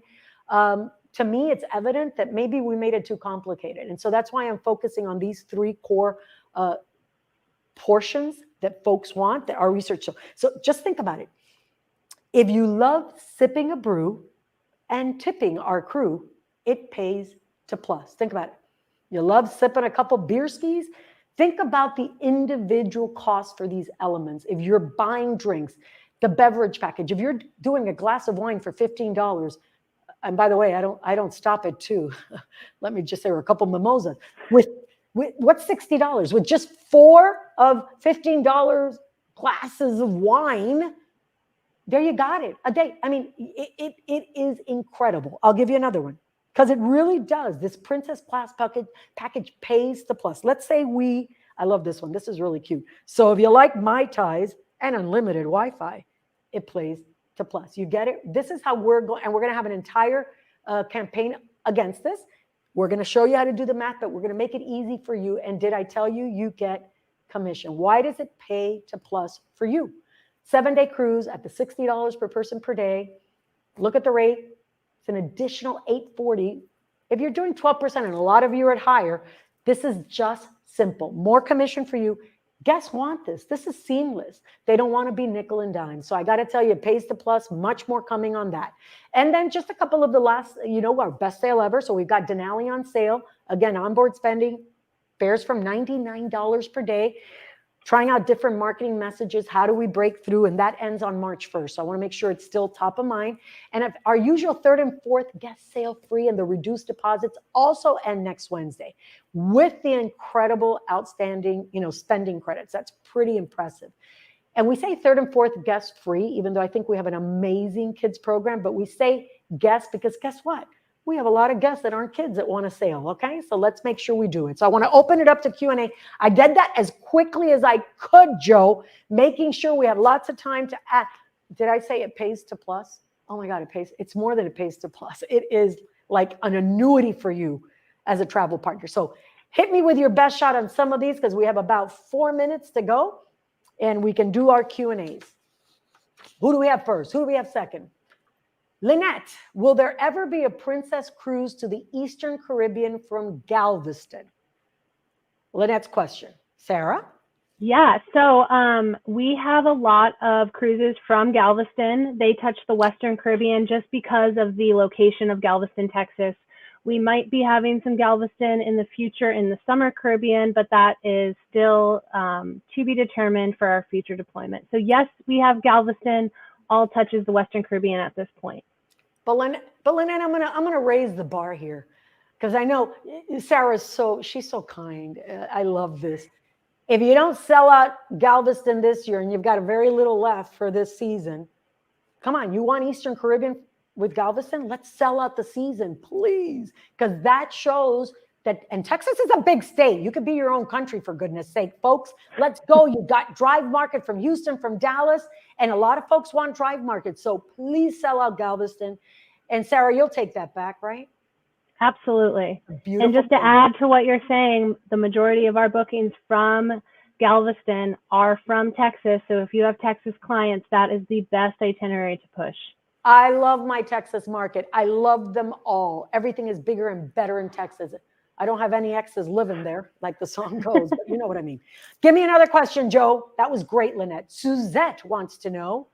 to me, it's evident that maybe we made it too complicated. And so that's why I'm focusing on these 3 core portions that folks want, that our research shows. So just think about it. If you love sipping a brew and tipping our crew, it pays to Plus. Think about it. You love sipping a couple beer skis? Think about the individual costs for these elements. If you're buying drinks, the beverage package, if you're doing a glass of wine for $15, and by the way, I don't stop at 2. Let me just say, or a couple mimosas. With what's $60? With just 4 of $15 glasses of wine, there you got it, a day. I mean, it is incredible. I'll give you another one, because it really does. This Princess Plus package pays to Plus. Let's say I love this one. This is really cute. So if you like Mai Tais and unlimited Wi-Fi, it plays to Plus. You get it? This is how we're going, and we're going to have an entire campaign against this. We're going to show you how to do the math, but we're going to make it easy for you. And did I tell you, you get commission? Why does it pay to Plus for you? 7-day cruise at the $60 per person per day. Look at the rate. It's an additional $840. If you're doing 12%, and a lot of you are at higher, this is just simple. More commission for you. Guests want this. This is seamless. They don't want to be nickel and dime. So I got to tell you, it pays to Plus, much more coming on that. And then just a couple of the last, our best sale ever. So we've got Denali on sale. Again, onboard spending fares from $99 per day. Trying out different marketing messages. How do we break through? And that ends on March 1st. So I want to make sure it's still top of mind. And if our usual 3rd and 4th guest sale free and the reduced deposits also end next Wednesday with the incredible outstanding, spending credits. That's pretty impressive. And we say 3rd and 4th guest free, even though I think we have an amazing kids program, but we say guests because guess what? We have a lot of guests that aren't kids that want to sail, okay? So let's make sure we do it. So I want to open it up to Q&A. I did that as quickly as I could, Joe, making sure we have lots of time to add. Did I say it pays to Plus? Oh my God, it pays. It's more than it pays to Plus. It is like an annuity for you as a travel partner. So hit me with your best shot on some of these, because we have about 4 minutes to go and we can do our Q&As. Who do we have first? Who do we have second? Lynette, will there ever be a Princess cruise to the Eastern Caribbean from Galveston? Lynette's question. Sarah? Yeah, so we have a lot of cruises from Galveston. They touch the Western Caribbean just because of the location of Galveston, Texas. We might be having some Galveston in the future in the summer Caribbean, but that is still to be determined for our future deployment. So yes, we have Galveston, all touches the Western Caribbean at this point. But Lynette, I'm gonna raise the bar here, because I know Sarah's she's so kind. I love this. If you don't sell out Galveston this year and you've got very little left for this season, come on, you want Eastern Caribbean with Galveston? Let's sell out the season, please. Because that shows that, and Texas is a big state. You could be your own country, for goodness sake. Folks, let's go. You got Drive Market from Houston, from Dallas, and a lot of folks want Drive Market. So please sell out Galveston. And Sarah, you'll take that back, right? Absolutely. Beautiful. And just to add to what you're saying, the majority of our bookings from Galveston are from Texas. So if you have Texas clients, that is the best itinerary to push. I love my Texas market. I love them all. Everything is bigger and better in Texas. I don't have any exes living there, like the song goes, but you know what I mean. Give me another question, Joe. That was great, Lynette. Suzette wants to know,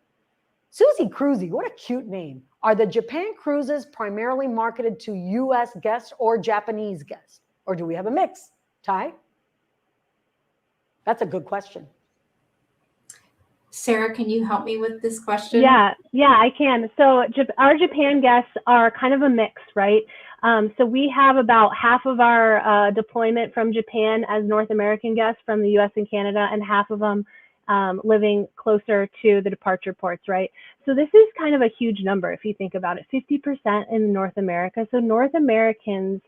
Susie Cruzy, what a cute name. Are the Japan cruises primarily marketed to U.S. guests or Japanese guests? Or do we have a mix? Ty? That's a good question. Sarah, can you help me with this question? Yeah, I can. So our Japan guests are kind of a mix, right? So we have about half of our deployment from Japan as North American guests from the US and Canada, and half of them living closer to the departure ports, right? So this is kind of a huge number if you think about it, 50% in North America. So North Americans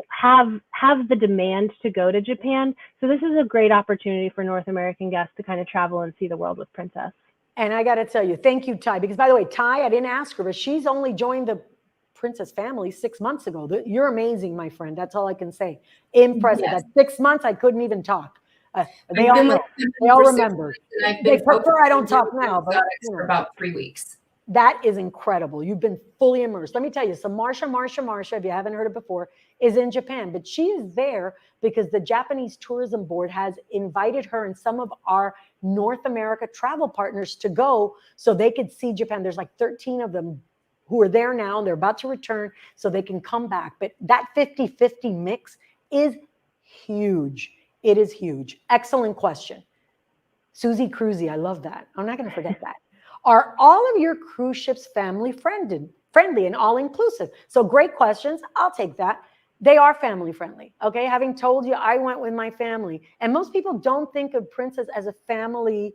have the demand to go to Japan. So this is a great opportunity for North American guests to kind of travel and see the world with Princess. And I got to tell you, thank you, Ty, because by the way, Ty, I didn't ask her, but she's only joined the Princess family 6 months ago. You're amazing, my friend. That's all I can say. Impressive. Yes. At 6 months, I couldn't even talk. They all know. They all remember. They prefer I don't talk now, but for about 3 weeks. That is incredible. You've been fully immersed. Let me tell you, so Marsha, if you haven't heard it before, is in Japan, but she is there because the Japanese Tourism Board has invited her and some of our North America travel partners to go so they could see Japan. There's like 13 of them who are there now, and they're about to return so they can come back. But that 50-50 mix is huge. It is huge. Excellent question. Susie Cruzy, I love that. I'm not going to forget that. Are all of your cruise ships family friendly and all-inclusive? So great questions. I'll take that. They are family friendly. Okay. Having told you, I went with my family, and most people don't think of Princess as a family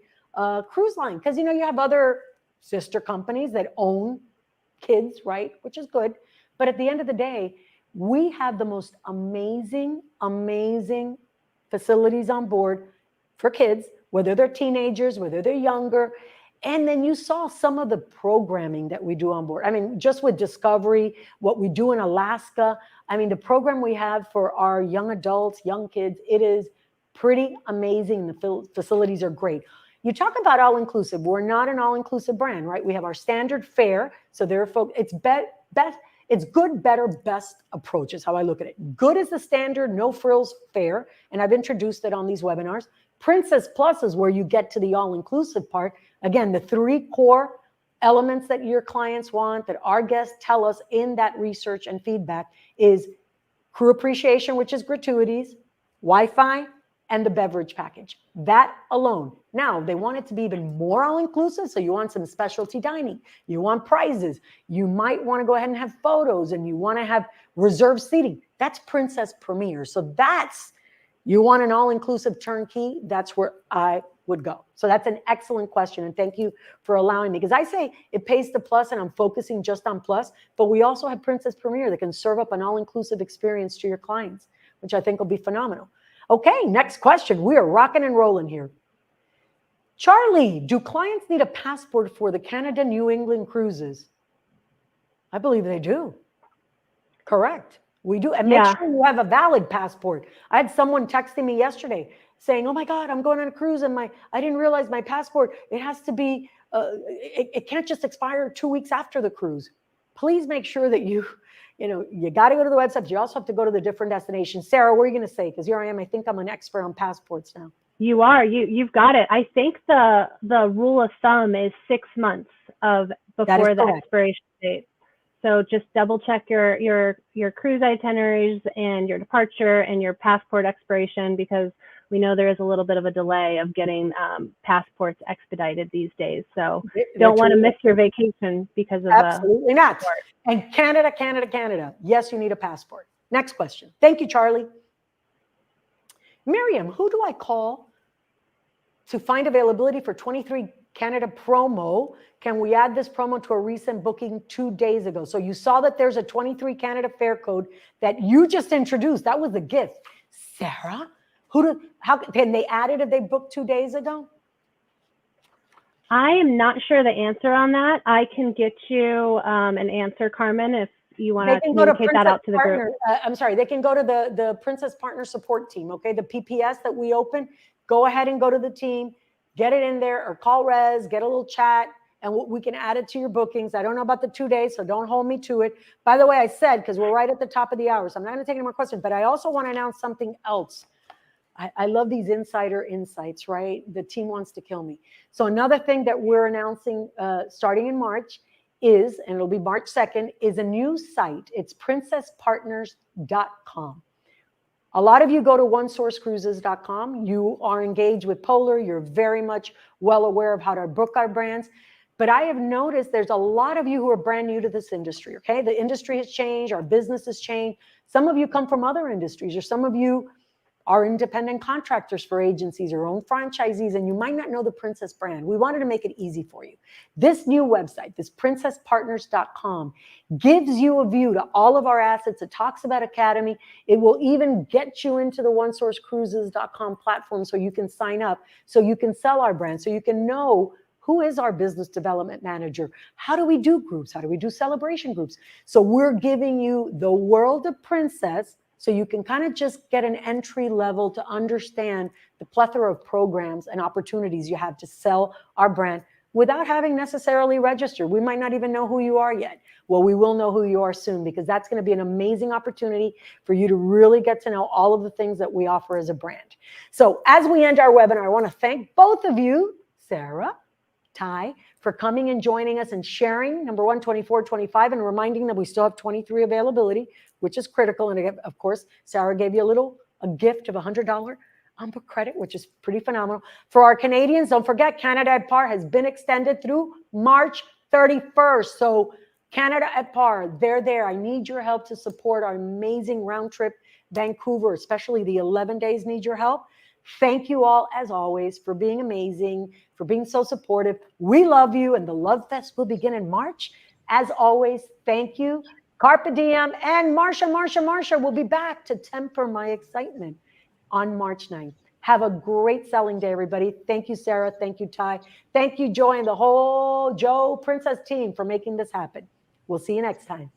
cruise line. Cause you know, you have other sister companies that own kids, right? Which is good. But at the end of the day, we have the most amazing facilities on board for kids, whether they're teenagers, whether they're younger. And then you saw some of the programming that we do on board. I mean, just with Discovery, what we do in Alaska. I mean, the program we have for our young adults, young kids, it is pretty amazing. The facilities are great. You talk about all-inclusive. We're not an all-inclusive brand, right? We have our standard fare. So there are folks, it's good, better, best approach is how I look at it. Good is the standard, no frills fare. And I've introduced it on these webinars. Princess Plus is where you get to the all-inclusive part. Again, the 3 core elements that your clients want, that our guests tell us in that research and feedback, is crew appreciation, which is gratuities, Wi-Fi, and the beverage package. That alone. Now, they want it to be even more all-inclusive, so you want some specialty dining. You want prizes. You might want to go ahead and have photos, and you want to have reserved seating. That's Princess Premier. So you want an all-inclusive turnkey, that's where I would go. So that's an excellent question. And thank you for allowing me, because I say it pays to Plus and I'm focusing just on Plus, but we also have Princess Premier that can serve up an all-inclusive experience to your clients, which I think will be phenomenal. Okay, next question. We are rocking and rolling here. Charlie, do clients need a passport for the Canada New England cruises? I believe they do. Correct. We do. And make sure you have a valid passport. I had someone texting me yesterday saying, oh my God, I'm going on a cruise and I didn't realize my passport, it has to be, it can't just expire 2 weeks after the cruise. Please make sure that you got to go to the website. You also have to go to the different destinations. Sarah, what are you going to say? Because here I am. I think I'm an expert on passports now. You are. You've got it. I think the rule of thumb is 6 months before the expiration date. So just double check your cruise itineraries and your departure and your passport expiration, because we know there is a little bit of a delay of getting passports expedited these days. So don't want to miss your vacation because of absolutely not. And Canada, Canada, Canada. Yes, you need a passport. Next question. Thank you, Charlie. Miriam, who do I call to find availability for 23 Canada promo? Can we add this promo to a recent booking 2 days ago? So you saw that there's a 23 Canada fare code that you just introduced. That was the gift. Sarah, how can they add it if they booked 2 days ago? I am not sure the answer on that. I can get you an answer, Carmen, if you want to communicate that out to the group. I'm sorry, they can go to the Princess Partner Support Team, okay? The PPS that we open, go ahead and go to the team, get it in there, or call Rez, get a little chat, and we can add it to your bookings. I don't know about the 2 days, so don't hold me to it. By the way, I said, because we're right at the top of the hour, so I'm not going to take any more questions, but I also want to announce something else. I love these insider insights, right? The team wants to kill me. So another thing that we're announcing starting in March is, and it'll be March 2nd, is a new site. It's princesspartners.com. A lot of you go to onesourcecruises.com. You are engaged with Polar. You're very much well aware of how to book our brands. But I have noticed there's a lot of you who are brand new to this industry, okay? The industry has changed. Our business has changed. Some of you come from other industries, or some of you are independent contractors for agencies or own franchisees, and you might not know the Princess brand. We wanted to make it easy for you. This new website, this princesspartners.com, gives you a view to all of our assets. It talks about Academy. It will even get you into the onesourcecruises.com platform so you can sign up, so you can sell our brand, so you can know who is our business development manager. How do we do groups? How do we do celebration groups? So we're giving you the world of Princess, so you can kind of just get an entry level to understand the plethora of programs and opportunities you have to sell our brand without having necessarily registered. We might not even know who you are yet. Well, we will know who you are soon, because that's going to be an amazing opportunity for you to really get to know all of the things that we offer as a brand. So as we end our webinar, I want to thank both of you, Sarah, Ty, for coming and joining us and sharing, number one, 24, 25, and reminding that we still have 23 availability, which is critical. And of course, Sarah gave you a gift of $100 book credit, which is pretty phenomenal. For our Canadians, don't forget, Canada at Par has been extended through March 31st. So Canada at Par, they're there. I need your help to support our amazing round trip Vancouver, especially the 11 days need your help. Thank you all, as always, for being amazing, for being so supportive. We love you, and the Love Fest will begin in March. As always, thank you. Carpe diem, and Marsha will be back to temper my excitement on March 9th. Have a great selling day, everybody. Thank you, Sarah. Thank you, Ty. Thank you, Joy, and the whole Joe Princess team for making this happen. We'll see you next time.